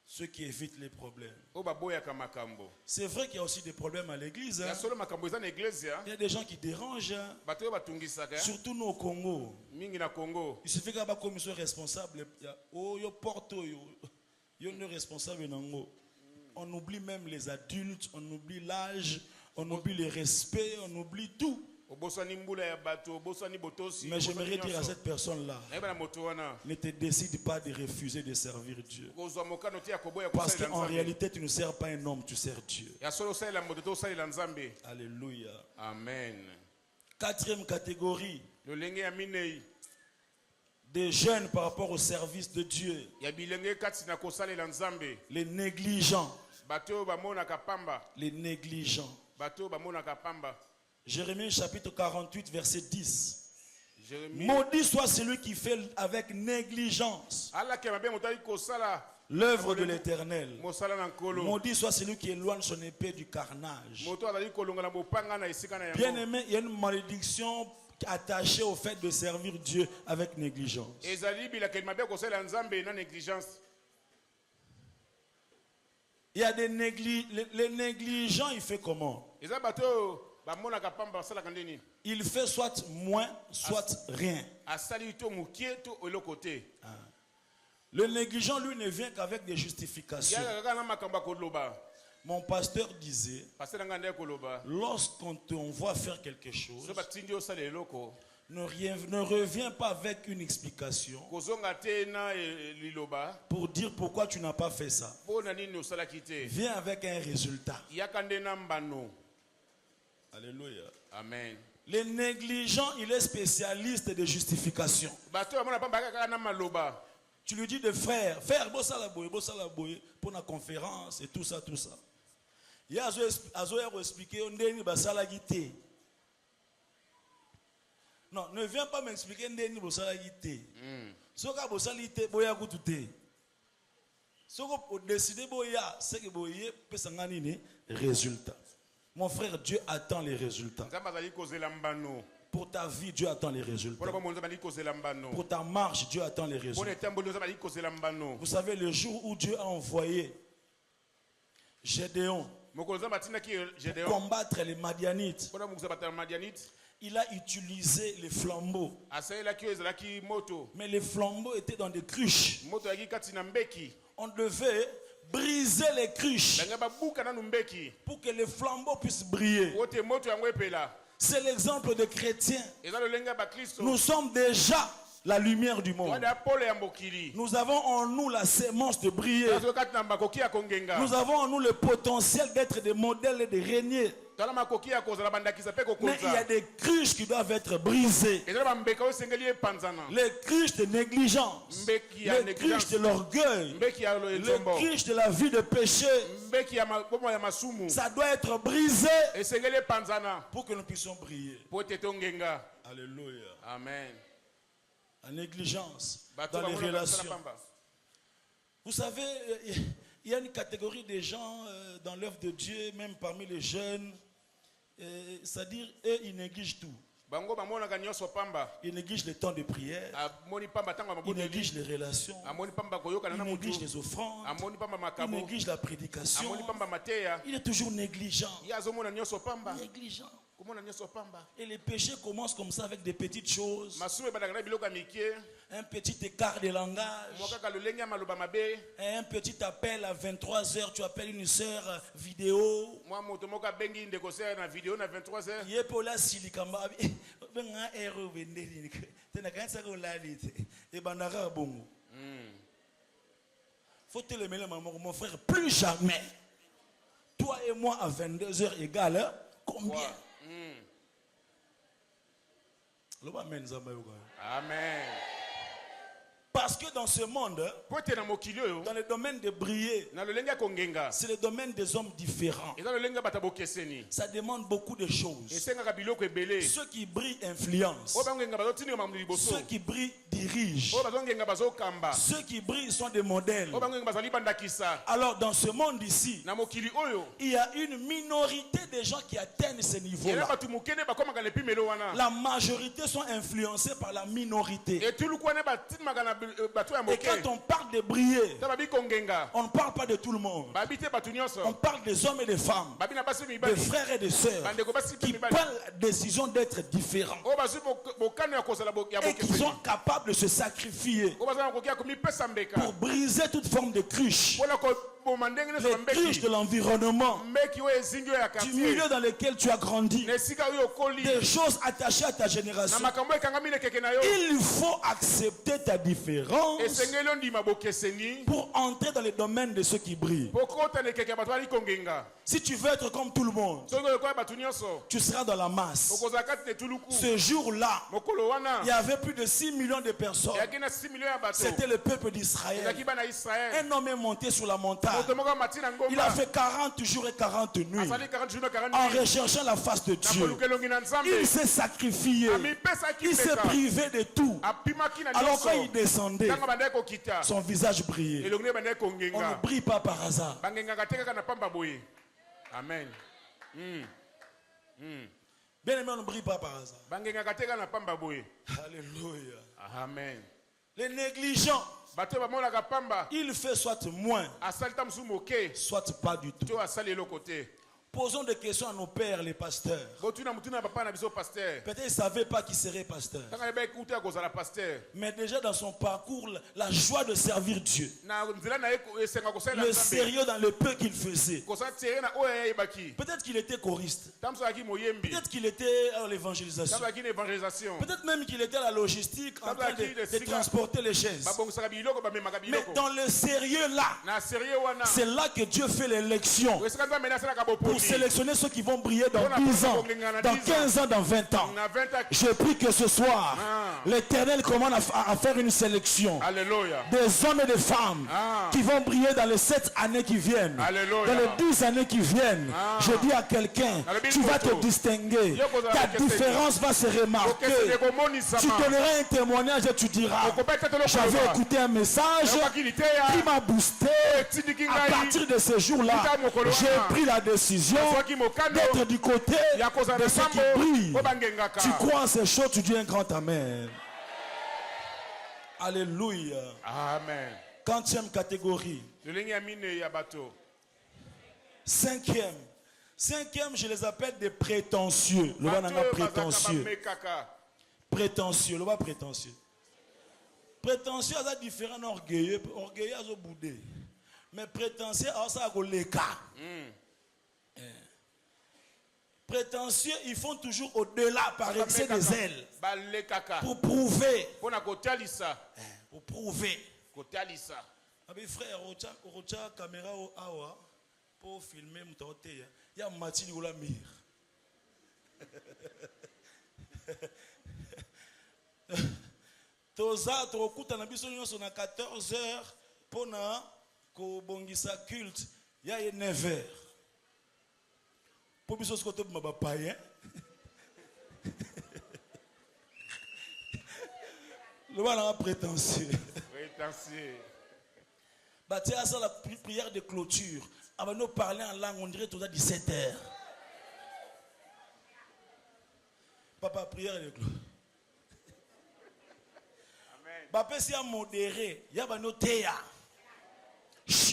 Ceux qui évitent les problèmes. oyo baboyaka makambo C'est vrai qu'il y a aussi des problèmes à l'église. ya solo makambo eza na eglise Il y a des gens qui dérangent, bato oyo batungisaka surtout nous au Congo. mingi na Congo. Il suffit qu'il y ait une commission responsable. Oh, yo porte, yo ne responsable nango. On oublie même les adultes, on oublie l'âge, on oublie le respect, on oublie tout. obosani mbula ya bato obosani botosi. Mais j'aimerais dire à cette personne-là, nayeba na moto wana ne te décide pas de refuser de servir Dieu. kozwa mokano te ya koboya Parce kosalela qu'en nzambe. réalité, tu ne sers pas un homme, tu sers Dieu. ya solo osalela moto te osalela nzambe. Alléluia. Amen. Quatrième catégorie, lolenge ya minei des jeunes par rapport au service de Dieu. ya bilenge kati na kosalela nzambe. Les négligents. bato oyo bamonaka pamba. Les négligents. bato oyo bamonaka pamba. Jérémie chapitre 48, verset 10. Jérémie Maudit soit celui qui fait avec négligence alaki mabe moto ali kosala l'œuvre de l'Éternel. mosala na nkolo. Maudit soit celui qui éloigne son épée du carnage. moto azali kolonga na mopanga na esika na Bien yango. aimé, il y a une malédiction attachée au fait de servir Dieu avec négligence. ezali bilakeli mabe kosalela nzambe na négligence. Il y a des les négligents, il fait comment? eza bato oyo bamonaka pamba basalaka ndeni Il fait soit moins, soit rien. asali to mokie to eloko te. Le négligent, lui, ne vient qu'avec des justifications. yaka kaka na makambo ya koloba. Mon pasteur disait, pasteur na ngai nde koloba lorsqu'on t'envoie faire quelque chose, so batindi osala eloko ne reviens pas avec une explication kozonga te na liloba pour dire pourquoi tu n'as pas fait ça. mpo na nini osalaki te. Viens avec un résultat. yaka nde na mbano. Alléluia. Amen. Le négligent, il est spécialiste de justification. bato bamona pamba kaka na maloba. Tu lui dis de frère, bossa la boye, pour la conférence et tout ça, tout ça. Il y a expliqué, on dit basala guité. Non, ne viens pas m'expliquer ndeni basala guité. Soka basala guité, boya gutute. Soka décider boya, c'est que boye pesangani ne résultat. Mon frère, Dieu attend les résultats. Pour ta vie, Dieu attend les résultats. Pour ta marche, Dieu attend les résultats. Vous savez, le jour où Dieu a envoyé Gédéon pour combattre les Madianites, il a utilisé les flambeaux. Mais les flambeaux étaient dans des cruches. On devait briser les cruches pour que les flambeaux puissent briller. C'est l'exemple des chrétiens. Nous sommes déjà la lumière du monde. Nous avons en nous la sémence de briller. Nous avons en nous le potentiel d'être des modèles et des régner. Mais il y a des cruches qui doivent être brisées. Les cruches de négligence, les cruches de l'orgueil, les cruches de la vie de péché. Ça doit être brisé pour que nous puissions briller. Alléluia. Amen. La négligence dans les relations. Vous savez, il y a une catégorie de gens dans l'œuvre de Dieu, même parmi les jeunes, c'est-à-dire, eux, ils négligent tout. Ils négligent le temps de prière, ils négligent les relations, ils négligent les offrandes, ils négligent la prédication. Il est toujours négligent. Négligent. Et les péchés commencent comme ça avec des petites choses. Un petit écart de langage. Un petit appel à 23h. Tu appelles une sœur vidéo. Faut te le mêler, mon frère. Plus jamais. Toi et moi à 22h égale. Combien? Amen. Parce que dans ce monde, dans le domaine de briller, c'est le domaine des hommes différents. Ça demande beaucoup de choses. Ceux qui brillent influencent. Ceux qui brillent dirigent. Ceux qui brillent sont des modèles. Alors dans ce monde ici, il y a une minorité de gens qui atteignent ce niveau-là. La majorité sont influencés par la minorité. Et quand on parle de briller, on ne parle pas de tout le monde. On parle des hommes et des femmes, des frères et des sœurs qui prennent la décision d'être différents et qui sont capables de se sacrifier pour briser toute forme de cruche. Les cruches de l'environnement, du milieu dans lequel tu as grandi, des choses attachées à ta génération. Il faut accepter ta différence pour entrer dans le domaine de ceux qui brillent. Si tu veux être comme tout le monde, tu seras dans la masse. Ce jour-là, il y avait plus de 6 millions de personnes. C'était le peuple d'Israël. Un homme est monté sur la montagne. Il a fait 40 jours et 40 nuits en recherchant la face de Dieu. Il s'est sacrifié. Il s'est privé de tout. Alors quand il descendait, son visage brillait. On ne brille pas par hasard. Amen. Bien aimé, on ne brille pas par hasard. Alléluia. Amen. Les négligents, il fait soit moins, soit pas du tout. Posons des questions à nos pères, les pasteurs. Peut-être ils ne savaient pas qui serait pasteur. Mais déjà dans son parcours, la joie de servir Dieu. Le sérieux dans le peu qu'il faisait. Peut-être qu'il était choriste. Peut-être qu'il était à l'évangélisation. Peut-être même qu'il était à la logistique en train de transporter les chaises. Mais dans le sérieux là, c'est là que Dieu fait l'élection pour sélectionner ceux qui vont briller dans 10 ans, dans 15 ans, dans 20 ans. Je prie que ce soir, l'Éternel commence à faire une sélection. Alléluia. Des hommes et des femmes qui vont briller dans les 7 années qui viennent. Alléluia. Dans les 10 années qui viennent. Je dis à quelqu'un, tu vas te distinguer. Ta différence va se remarquer. Tu donneras un témoignage et tu diras, j'avais écouté un message qui m'a boosté. À partir de ce jour-là, j'ai pris la décision d'être du côté de ceux qui brillent. Tu crois en ces choses, tu dis un grand amen. Alléluia. Amen. 4e catégorie. 5e. 5e, je les appelle des prétentieux. Le bas n'a prétentieux. Prétentieux. Le bas prétentieux. Prétentieux, ça différent d'orgueilleux. Orgueilleux, ça boudé. Mais prétentieux, ça a les cas. Prétentieux, ils font toujours au-delà par excès des ailes. Pour prouver. Pour prouver. Mes frères, Rocha caméra au awa pour filmer mutaote. Il y a Mathieu ou la mire. Toza trokuta na biso nyonso na 14h pona ko bongisa culte. Il y a 9h. Pour biso skoto ba païen. Le voilà prétentieux. Prétentieux. Bah tiens ça la prière de clôture. Ah bah nous parler en langue on dirait tout à 17h. Papa prière de clôture. Papa si a modéré, il y a bah nous théa.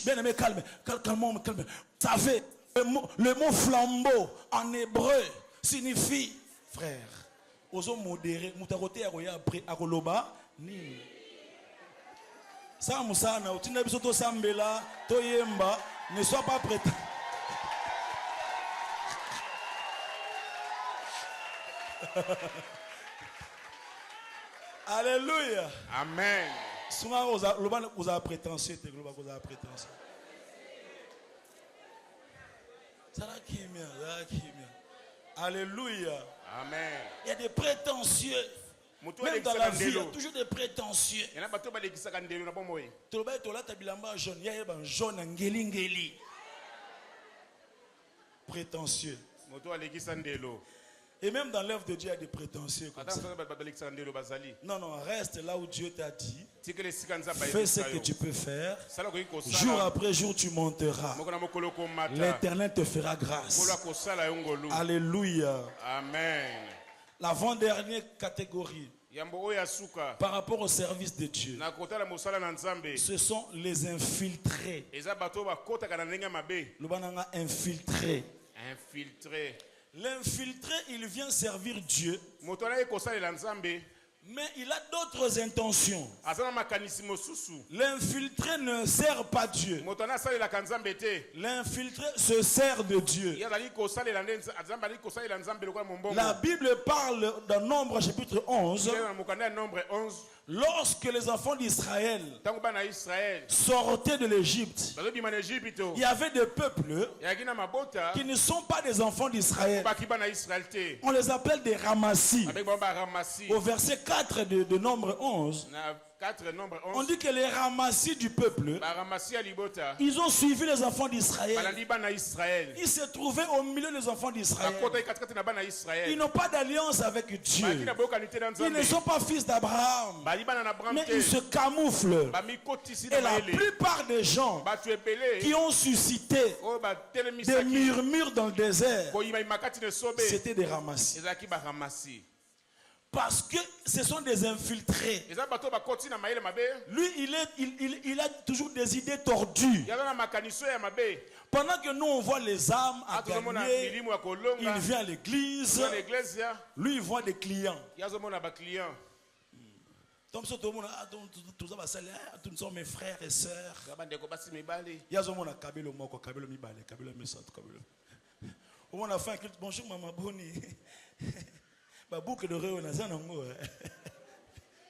Bien aimé calme, calme. Vous savez le mot flambeau en hébreu signifie frère. Ozo modéré, mutakote akoya après akoloba ni. Ça musana utina biso to sambela to yemba ne sois pas prêt. Alléluia. Amen. Souvent vous avez prétentieux, vous avez prétentieux. Ça va qui est bien. Alléluia. Amen. Il y a des prétentieux. Même dans la vie, il y a toujours des prétentieux. Il y a des jaune ngeli. Prétentieux. Et même dans l'œuvre de Dieu, il y a des prétentieux comme ça. Non, reste là où Dieu t'a dit. Fais ce que tu peux faire. Jour après jour, tu monteras. L'Éternel te fera grâce. Alléluia. Amen. L'avant-dernière catégorie par rapport au service de Dieu, ce sont les infiltrés. Le bananga infiltré. L'infiltré, il vient servir Dieu, mais il a d'autres intentions. L'infiltré ne sert pas Dieu. L'infiltré se sert de Dieu. La Bible parle dans Nombre chapitre 11. Lorsque les enfants d'Israël sortaient de l'Égypte, il y avait des peuples qui ne sont pas des enfants d'Israël. On les appelle des ramassis. Au verset 4 de Nombre 11, on dit que les ramassis du peuple, ils ont suivi les enfants d'Israël. Ils se trouvaient au milieu des enfants d'Israël. Ils n'ont pas d'alliance avec Dieu. Ils ne sont pas fils d'Abraham. Mais ils se camouflent. Et la plupart des gens qui ont suscité des murmures dans le désert, c'était des ramassis. Parce que ce sont des infiltrés. Lui, il a toujours des idées tordues. Pendant que nous, on voit les âmes à gagner, il vient à l'église. Lui, il voit des clients. Tous sont mes frères et sœurs. Bonjour, maman Boni.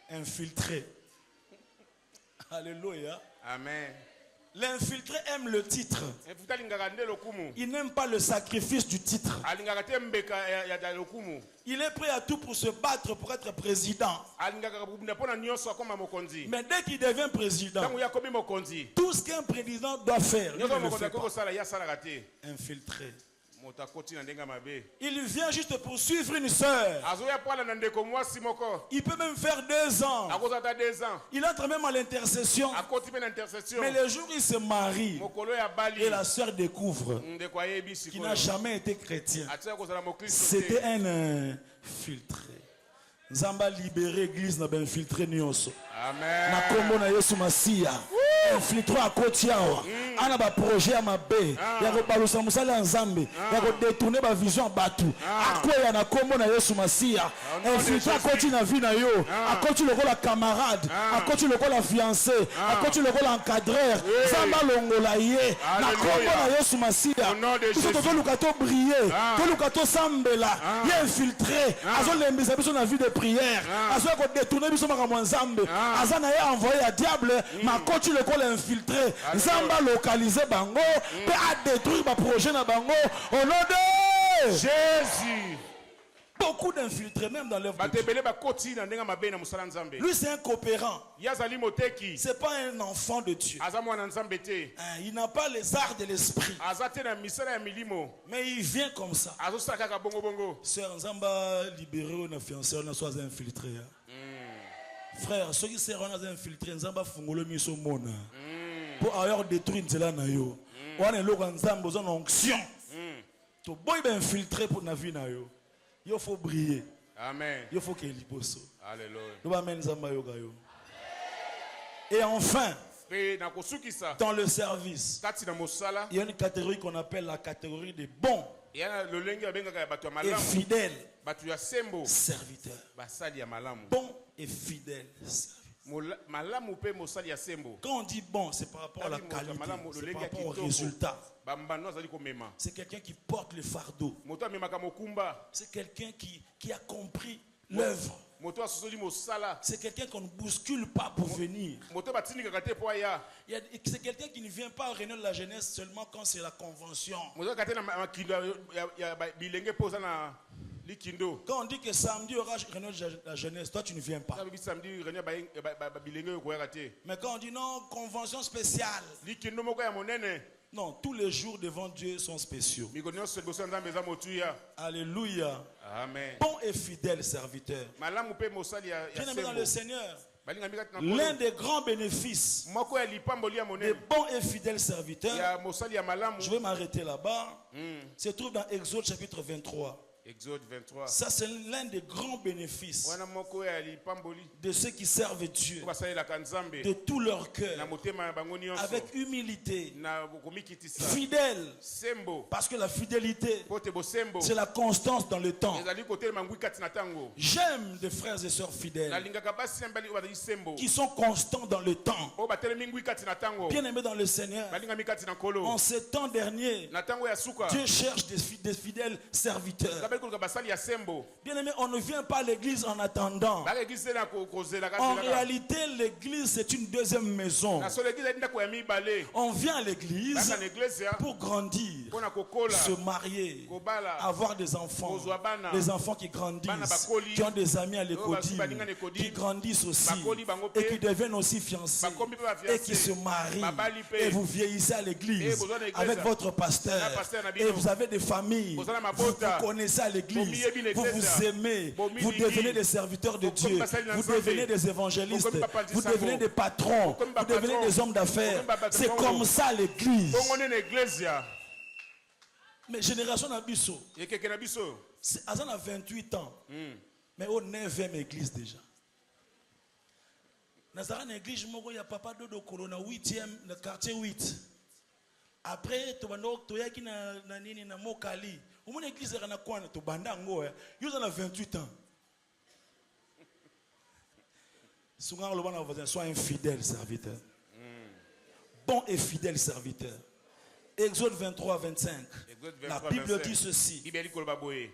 Infiltré. Alléluia. Amen. L'infiltré aime le titre. Infiltré alingaka nde lokumu. Il n'aime pas le sacrifice du titre. Alingaka te mbeka ya lokumu. Il est prêt à tout pour se battre pour être président. Alingaka kubunda pona nyonso akoma mokonzi. Mais dès qu'il devient président, Tango ya komi mokonzi. tout ce qu'un président doit faire, il Nyonso ne le mokonzi fait pas. ko sala ya sala kate. Infiltré. Motakoti na ndenga mabe. Il vient juste pour suivre une sœur. Azoya pala na ndeko mwasi moko. Il peut même faire 2 ans. Akozata 2 ans. Il entre même à l'intercession. Akoti pe na intercession. Mais le jour où il se marie, Mokolo ya bali. et la sœur découvre Ndeko ayebi qu'il sikoyo. n'a jamais été chrétien. Atia kozala mokristo. C'était un infiltré. Nzamba libéré église na ben infiltré nyonso. Amen. Na kombo na Yesu Masia. Infiltré à Kotiawa. Ana ba projet ya mabe. Ya ko balusa musala nzambe. Ya ko détourner ba vision batu. Akoya na kombo na Yesu Masia. Infiltré à Koti na vie na yo. Akoti lokola camarade. Akoti lokola fiancé. Akoti lokola encadreur. Nzamba longola ye. Na kombo na Yesu Masia. Au nom de Biso Jésus. to luka to briller. To luka to sambela. Ye infiltré. Azo lembisa biso na vie de prière. Azo ko détourner biso makambo nzambe. Azana ye envoyé à diable. Makoti lokola infiltré. Nzamba localisé bango. Pe a détruire ba projet na bango. Au nom de Jésus. beaucoup d'infiltrés même dans l'œuvre de Dieu. Batebele bakoti na ndenga mabe na musala nzambe. Lui c'est un coopérant. Yazali moteki. C'est pas un enfant de Dieu. Aza mwana nzambe te. Il n'a pas les arts de l'esprit. Aza te na misala ya milimo. Mais il vient comme ça. Azosala kaka bongo bongo. Sœur Nzamba libéré on a fiancé on a soit infiltré. Frère, ceux qui seront infiltrés, Nzamba fungolo miso mona. Pour ailleurs détruire nzela na yo. On est là Nzamba besoin d'onction. To boy ben infiltré pour na vie na yo. Il faut briller. Amen. Il faut qu'il liboso. Alléluia. Nous va mettre Nzamba yo ga yo. Et enfin, Pe na kosukisa. dans le service, Kati na mosala. il y a une catégorie qu'on appelle la catégorie des bons Yana lolenge abengaka ya bato ya et malamu. fidèles Bato ya sembo. serviteurs. Basali ya malamu. Bons et fidèles serviteurs. Malamu pe mosali ya sembo. Quand on dit bon, c'est par rapport à la qualité, c'est par rapport au résultat. Bambano azali komema. C'est quelqu'un qui porte le fardeau. Moto amemaka mokumba. C'est quelqu'un qui a compris l'œuvre. Moto asosoli mosala. C'est quelqu'un qu'on ne bouscule pas pour venir. Moto batindika te po ya. C'est quelqu'un qui ne vient pas au réunion de la jeunesse seulement quand c'est la convention. Moto kate na makindo ya bilenge poza na likindo. Quand on dit que samedi il y aura réunion de la jeunesse, toi tu ne viens pas. Samedi réunion ba bilenge ko ya te. Mais quand on dit non, convention spéciale. Likindo moko ya monene. Non, tous les jours devant Dieu sont spéciaux. Mikonyo se bosa nzambe za motuya. Alléluia. Amen. Bon et fidèle serviteur. Malamu pe mosali ya Bien-aimé dans le Seigneur, Balinga mikati na l'un des grands bénéfices moko ya lipamboli ya des monene. bons et fidèles serviteurs, Ya mosali ya malamu. je vais m'arrêter là-bas, se trouve dans Exode chapitre 23. Exode 23. Ça, c'est l'un des grands bénéfices Wana moko ya lipamboli. de ceux qui servent Dieu Basalelaka nzambe. de tout leur Na cœur, motema ya bango nyonso. avec humilité, Na komikitisa. fidèle, Sembo. parce que la fidélité, Pote bosembo. c'est la constance dans le temps. Ezali kotelema ngwi kati na tango. J'aime des frères et sœurs fidèles Nalingaka basi sembali oyo bazali sembo. qui sont constants dans le temps. Oyo batelemi ngwi kati na tango. Bien-aimés dans le Seigneur, Balinga mikati na nkolo. en ces temps derniers, Na tango ya suka. Dieu cherche des fidèles serviteurs. Kabeli koluka basali ya sembo. Bien-aimés, on ne vient pas à l'église en attendant. Baka église na kozelaka En zelaka. réalité, l'église, c'est une deuxième maison. Na solo église ndako ya mibale. On vient à l'église Baka na église ya. pour grandir, Pona kokola. se marier, Kobala. avoir des enfants, Kozwa bana. des enfants qui Bana grandissent, bakoli. qui ont des amis à basi l'école, balinga na École, qui grandissent aussi bakoli bango et pe. qui deviennent aussi fiancés Bakomi pe bafiancés. et qui se marient. Babali pe. Et vous vieillissez à Eh, l'église bozwa na église. avec votre pasteur Na pasteur na bino. et vous avez des familles. Bozwa na Vous mabota. vous connaissez à l'église, Bomi yebi na vous église. vous aimez, Bomi vous lingi. devenez des serviteurs de Bokomi Dieu, basali na vous nzambe. devenez des évangélistes, Bokomi bapalisi vous sango. devenez des patrons, Bokomi vous bapatron. devenez des hommes d'affaires. Bokomi bapatron. C'est comme ça l'église. Bongo nene église ya. Mais génération Nabiso, Yekeke na biso. Azan a 28 ans, mais au 9e église déjà. Nazara na église moko ya papa dodo kolo na 8e na quartier 8. Après to bando to yaki na nini na Mokali. Umone église kana kwana to banda ngo ya. Yo na 28 ans. Souvent le bon voisin soit un fidèle serviteur. Bon et fidèle serviteur. Exode 23, 25. Exode La 23, Bible 25. dit ceci. Bible koloba boye.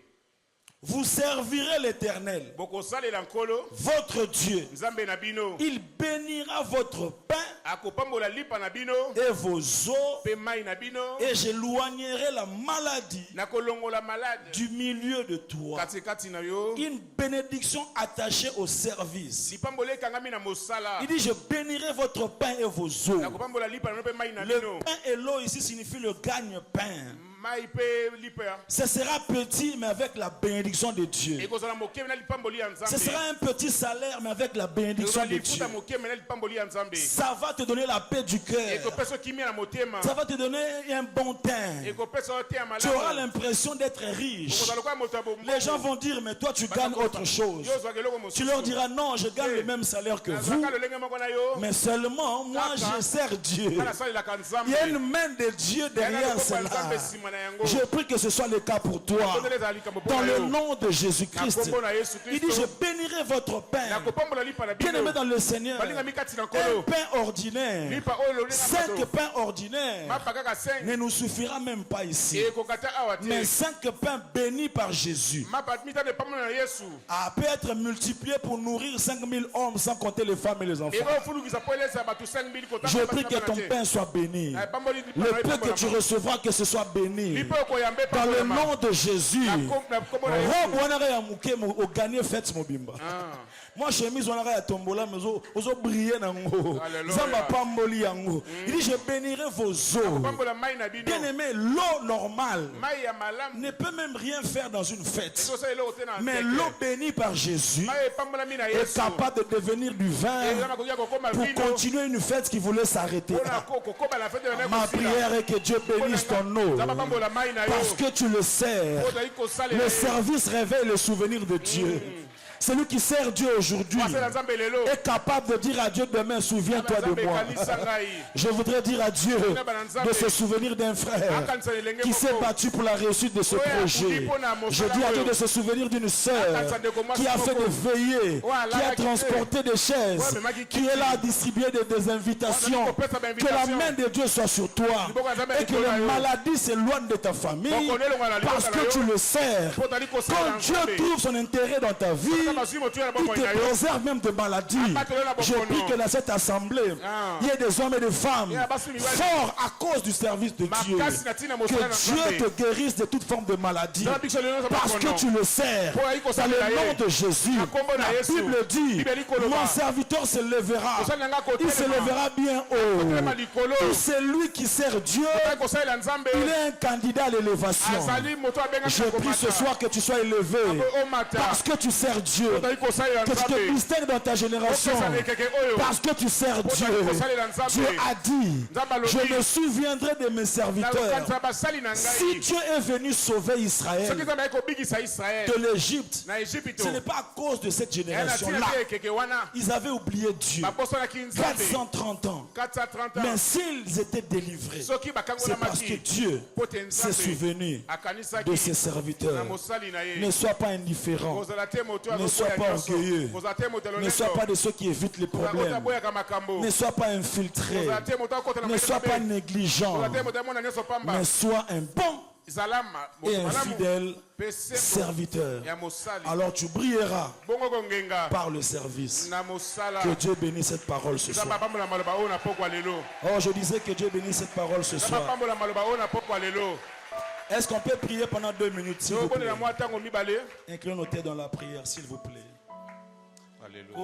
Vous servirez l'Éternel, bokosalela nkolo votre Dieu. nzambe na bino Il bénira votre pain akopambola lipa na bino et vos eaux, mpe mai na bino et j'éloignerai la maladie nakolongola malade du milieu de toi. katikati na yo Une bénédiction attachée au service. lipambola ekangami na mosala Il dit, je bénirai votre pain et vos eaux. nakopambola lipa na bino mpe mai na Le bino pain et l'eau ici signifie le gagne-pain. mai mpe lipa Ce sera petit, mais avec la bénédiction de Dieu. ekozala moke na lipamboli ya Ce nzambe sera un petit salaire, mais avec la bénédiction de Dieu. lifuta moke na lipamboli ya nzambe Ça va te donner la paix du cœur. ekopesa kimia na motema Ça va te donner un bon teint. ekopesa yo te ya Tu auras malamu l'impression d'être riche. okozala lokola moto ya bombongo. Les gens vont dire, mais toi tu gagnes autre chose. yo ozwaka eloko Tu mosusu leur diras, non, je gagne le même salaire que vous. nazwaka lolenge moko na yo Mais seulement, moi je sers Dieu. nga nasalelaka nzambe Il y a une main de Dieu derrière nzambe cela. nsima na yango Je prie que ce soit le cas pour toi. Tondela ezala likambo mpo Dans na le yo. nom de Jésus-Christ. Na kombo na Yesu Il dit, Kristo. je bénirai votre pain. nakopambola lipa na Bien aimé bino dans le Seigneur. balingami kati na Un nkolo pain ordinaire. lipa oyo lolenga 5 bato pains ordinaires mapa kaka 5 ne nous suffira même pas ici. ekokata awa te Mais 5 pains bénis par Jésus mapa mitano epambola na yesu peut être multiplié pour nourrir 5000 hommes sans compter les femmes et les enfants. ekofulukisa po elesa bato 5000 Je prie que ton pain soit béni. Le peu que tu recevras, que ce soit béni. lipa okoyambe Dans le nom de Jésus. na kombo na yesu Robe wana ya muke au gagner fête mobimba. Moi chemise wana ya tombola mais ozo briller nango. Alléluia. Zamba pamboli yango. Il dit je bénirai vos eaux. pambola mai na bino Bien aimé, l'eau normale mai ya malamu ne peut même rien faire dans une fête. ekosala eloko te na Mais ndeke. l'eau bénie par Jésus mai epambolami na est yesu capable de devenir du vin ezala makoki ya kokoma pour vino continuer une fête qui voulait s'arrêter. mpona kokoba na fete na Ma prière est que Dieu bénisse ton eau. nzambe apambola mai na yo Parce que tu le sers. ozali kosalela Le service réveille le souvenir de Dieu. Celui qui sert Dieu aujourd'hui asala nzambe lelo est capable de dire à Dieu demain, souviens-toi de nzambe moi. ekanisa ngai Je voudrais dire à Dieu de se souvenir d'un frère qui s'est battu pour la réussite de ce projet. Je dis à Dieu de se souvenir d'une sœur qui a fait des veillées, qui a transporté des chaises, qui est là à distribuer des invitations. Que la main de Dieu soit sur toi et que les maladies s'éloignent de ta famille parce que tu le sers. Quand Dieu trouve son intérêt dans ta vie, il te préserve même de maladies. Je prie que dans cette assemblée, il y ait des hommes et des femmes forts à cause du service de Dieu. Que Dieu te guérisse de toute forme de maladie. Parce que tu le sers. Dans le nom de Jésus, la Bible dit, mon serviteur se lèvera. Il se lèvera bien haut. Et c'est lui qui sert Dieu. Il est un candidat à l'élévation. Je prie ce soir que tu sois élevé. Parce que tu sers Dieu. Que tu te distingues dans ta génération. Parce que tu sers Dieu. Dieu a dit, je me souviendrai de mes serviteurs. Si Dieu est venu sauver Israël de l'Égypte, ce n'est pas à cause de cette génération-là. Ils avaient oublié Dieu. 430 ans. Mais s'ils étaient délivrés, c'est parce que Dieu s'est souvenu de ses serviteurs. Ne sois pas indifférent. Ne sois pas orgueilleux. Ne sois pas de ceux qui évitent les problèmes. Ne sois pas infiltré. Ne sois pas négligent. Mais sois un bon et un fidèle serviteur. Alors tu brilleras par le service. Que Dieu bénisse cette parole ce soir. Oh, je disais que Dieu bénisse cette parole ce soir. Est-ce qu'on peut prier pendant 2 minutes, s'il vous plaît? Inclinez nos têtes dans la prière, s'il vous plaît. Alléluia.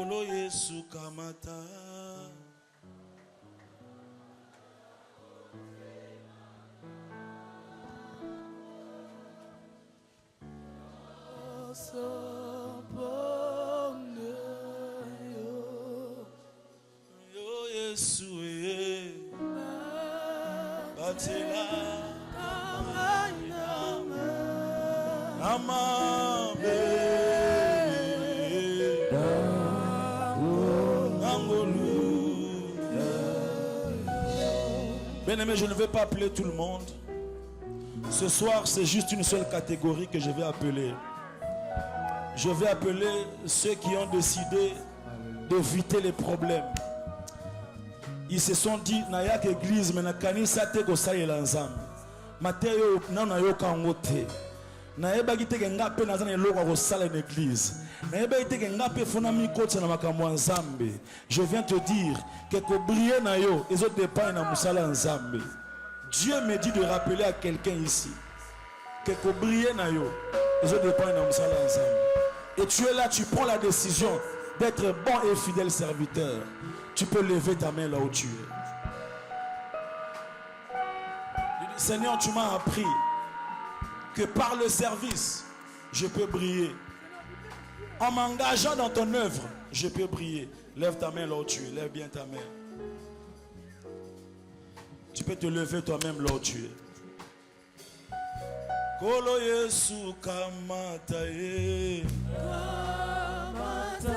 Bien-aimé, je ne vais pas appeler tout le monde. Ce soir, c'est juste une seule catégorie que je vais appeler. Je vais appeler ceux qui ont décidé d'éviter les problèmes. Ils se sont dit, nayak église, mais na kanisa te ko salela nzambe. Mateo na yoka ngote. nayebaki teke nga mpe naza na eloko ya kosala na église, nayebaki teke nga mpe fonami kotia na makambo ya nzambe. Je viens te dire que kobriller na yo ezodépendre na mosala ya nzambe. Dieu me dit de rappeler à quelqu'un ici que kobriller na yo ezodépendre na mosala ya nzambe. Et tu es là, tu prends la décision d'être bon et fidèle serviteur. Tu peux lever ta main là où tu es. Je dis, Seigneur, tu m'as appris que par le service, je peux briller. En m'engageant dans ton œuvre, je peux briller. Lève ta main là où tu es. Lève bien ta main. Tu peux te lever toi-même là où tu es. Kolo Yesu kamata ye. Kamata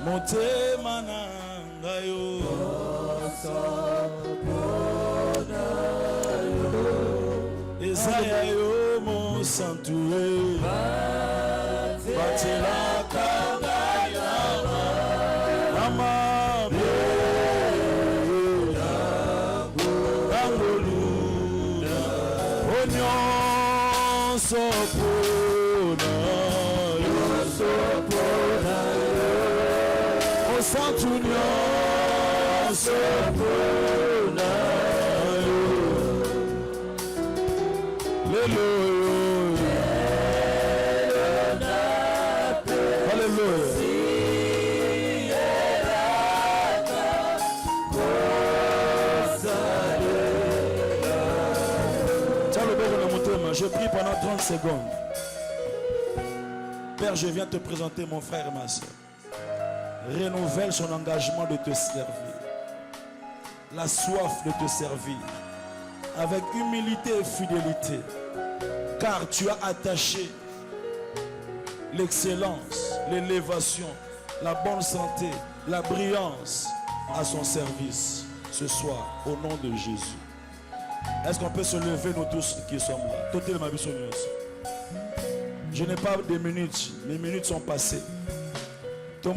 motema na ngayo. Ezaya yo mo santuwe. Batela kangaya mama. Je prie pendant 30 secondes. Père, je viens te présenter mon frère et ma soeur. Renouvelle son engagement de te servir. La soif de te servir. Avec humilité et fidélité. Car tu as attaché l'excellence, l'élévation, la bonne santé, la brillance à son service ce soir, au nom de Jésus. Est-ce qu'on peut se lever, nous tous qui sommes là? Je n'ai pas de minutes, mes minutes sont passées. Au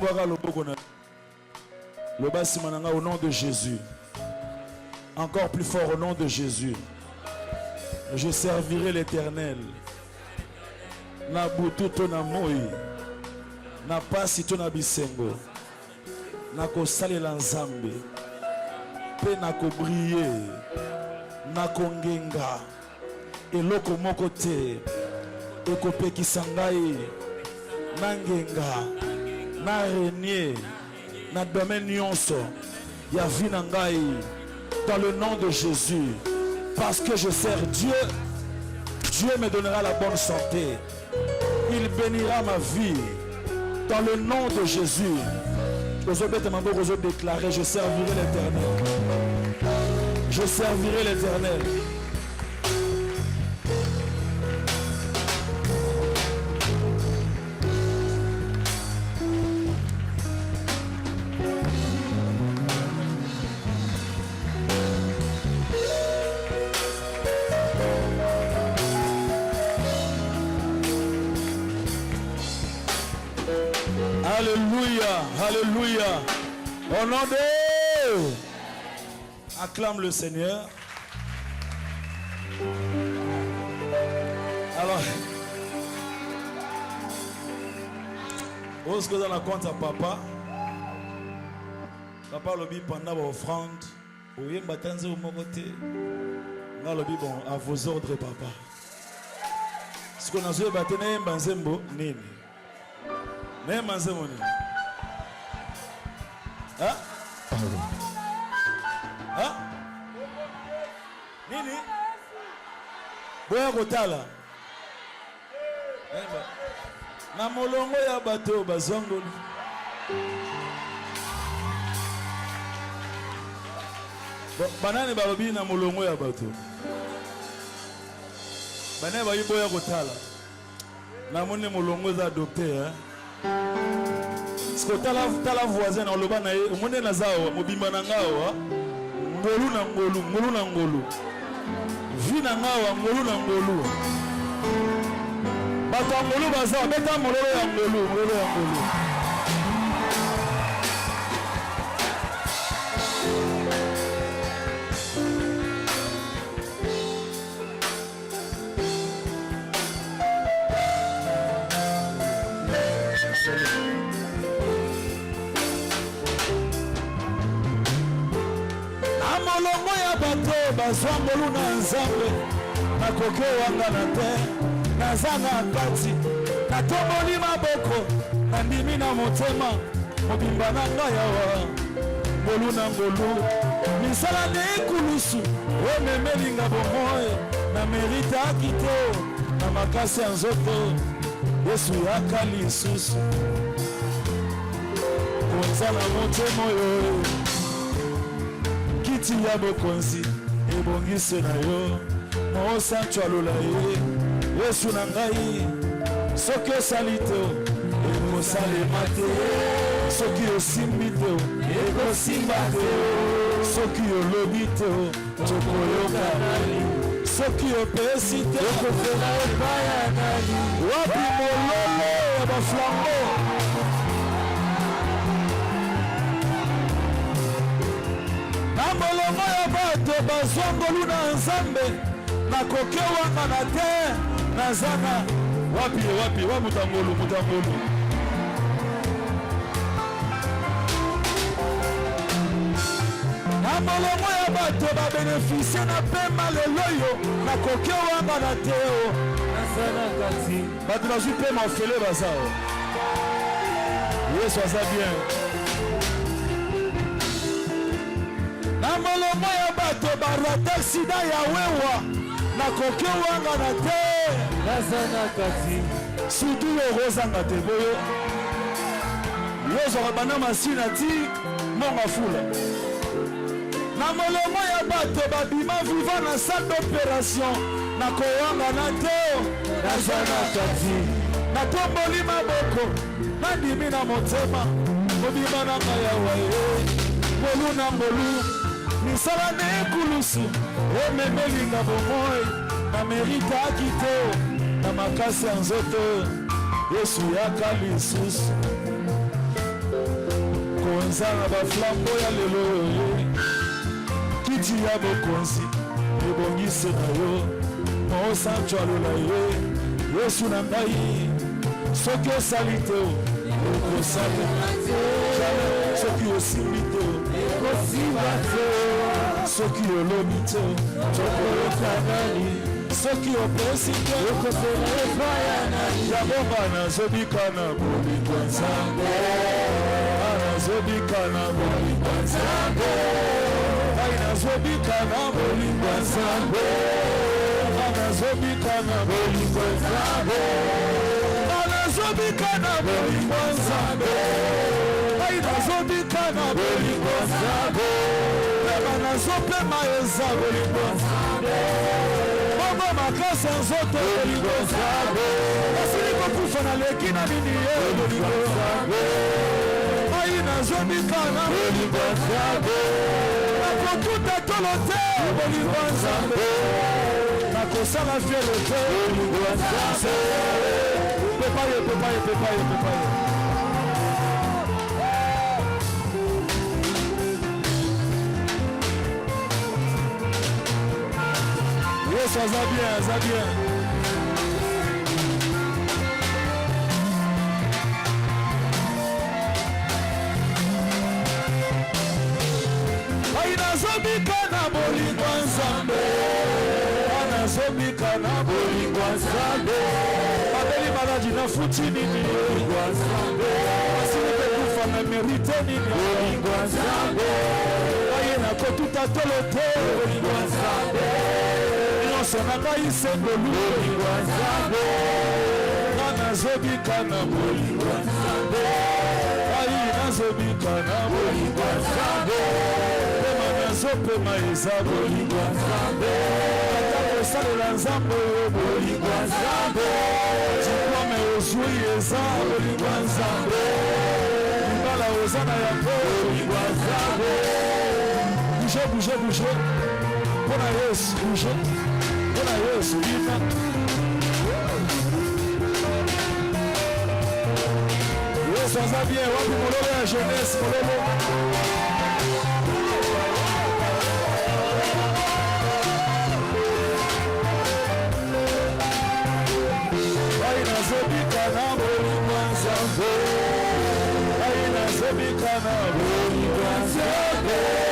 nom de Jésus. Encore plus fort au nom de Jésus. Je servirai l'Éternel. Na butu to na moi. Na pasi to na bisengo. Na ko salela nzambe. Pe na ko briller. Na kongenga eloko moko te ekopekisa ngai na ngenga na renier na domaine nyonso ya vie na ngai dans le nom de Jésus, parce que je sers Dieu. Dieu me donnera la bonne santé, il bénira ma vie dans le nom de Jésus. Aujourd'hui déclarer, je servirai l'Éternel. Je servirai l'Éternel. Alléluia, alléluia. Au nom de... Acclame le Seigneur. Alors, est-ce que dans la compte à papa? Papa lobby pendant l'offrande. Oui, batanze au mon côté. Dans le bon, à vos ordres, papa. Ce qu'on a joué, batené, banzembo, nini. Même banzembo, nini. Hein? Hein? Nini? Boya kotala. Na molongo ya bato bazongoli. Banane balobi na molongo ya bato. Banane bayi boya kotala. Na moni molongo za docteur, hein? Siko tala voisin na oloba na ye, omone na zao mobimba na ngao, ngolu na ngolu, ngolu na ngolu. Vi na ngao ngolu na ngolu. Bato ngolu baza beta mololo ya ngolu, mololo ya ngolu. molongo ya bato bazwa ngolu na nzambe nakoki owanga na te naza na kati natomboli maboko nandimi na motema mobimba na ngai awa ngolu na ngolu misala nde ekulusu omemelinga bomoi na meritaki te na makasi ya nzoto Yesu yaka lisusu konza na motema oyo kiti ya bokonzi ebongise na yo mosantu alola ye Yesu na ngai soki osali te ekosalema te soki osimbi te ekosimba te soki olobi te tokoyoka nani soki opesi te okofela epai ya nani wapi mololo ya baflambo na molongo ya bato bazwa ngolu na nzambe nakoki owanga na te nazana wapi wa mutangolu na molongo ya bato babenefisie na pema lelo yo nakoki owanga na te o nazana kati bato bazwi pema ofele baza o Yesu aza bien na molongo ya bato barata sida ya wewa nakoki owanga na te nazana kati surtout yo ozanga te boyo yozwaka bana masina ti monga fula na molongo ya bato babima viva na salle d'opération nakowanga na te nazana kati natomboli maboko nandimi na motema mobima na ngai awa ye ngolu na ngolu misala nde ekulusu ememelinga bomoi na meritaki te na makasi ya nzoto Yesu yaka lisusu konza na baflambo ya lelo kiti ya bokonzi ebongise na yo mosantu alola ye Yesu na ngai soki osali te ekosalema te soki osimbi te ekosimba te soki olobi te tokoyoka nani soki opesi te okofela epai ya nani yabonga nazobika na bolingo ya Nzambe nazobika na bolingo ya Nzambe ngai nazobika na bolingo ya Nzambe nazobika na bolingo ya Nzambe nazobika na bolingo ya Nzambe ngai nazobika na bolingo ya Nzambe pema nazopema eza bolingo ya Nzambe bongo makasi ya nzoto bolingo ya Nzambe nasili kokufa naleki na nini ye bolingo ya Nzambe ngai nazobika na bolingo ya Nzambe nakotuta tolo te bolingo ya Nzambe nakosala fiele te bolingo ya Nzambe pepaye Yesu aza bien nazobika na bolingo ya Nzambe nazobika na bolingo ya Nzambe abeli maladi nafuti nini bolingo ya Nzambe asili pekufa na merite nini bolingo ya Nzambe aye nakotuta tolo te bolingo ya Nzambe nyonso na ngai sengolu bolingo ya Nzambe nga nazobika na bolingo ya Nzambe ayi nazobika na bolingo ya Nzambe pema nazopema eza bolingo ya Nzambe ata kosalela Nzambe oyo bolingo ya Nzambe diplome ozwi eza bolingo ya Nzambe libala oza na yango bolingo ya Nzambe bouge mpona Yesu bouge mpona Yesu lina Yesu aza bien wapi mololo ya jeunesse mololo ai nazobika na bolingo ya Nzambe ai nazobika na bolingo ya Nzambe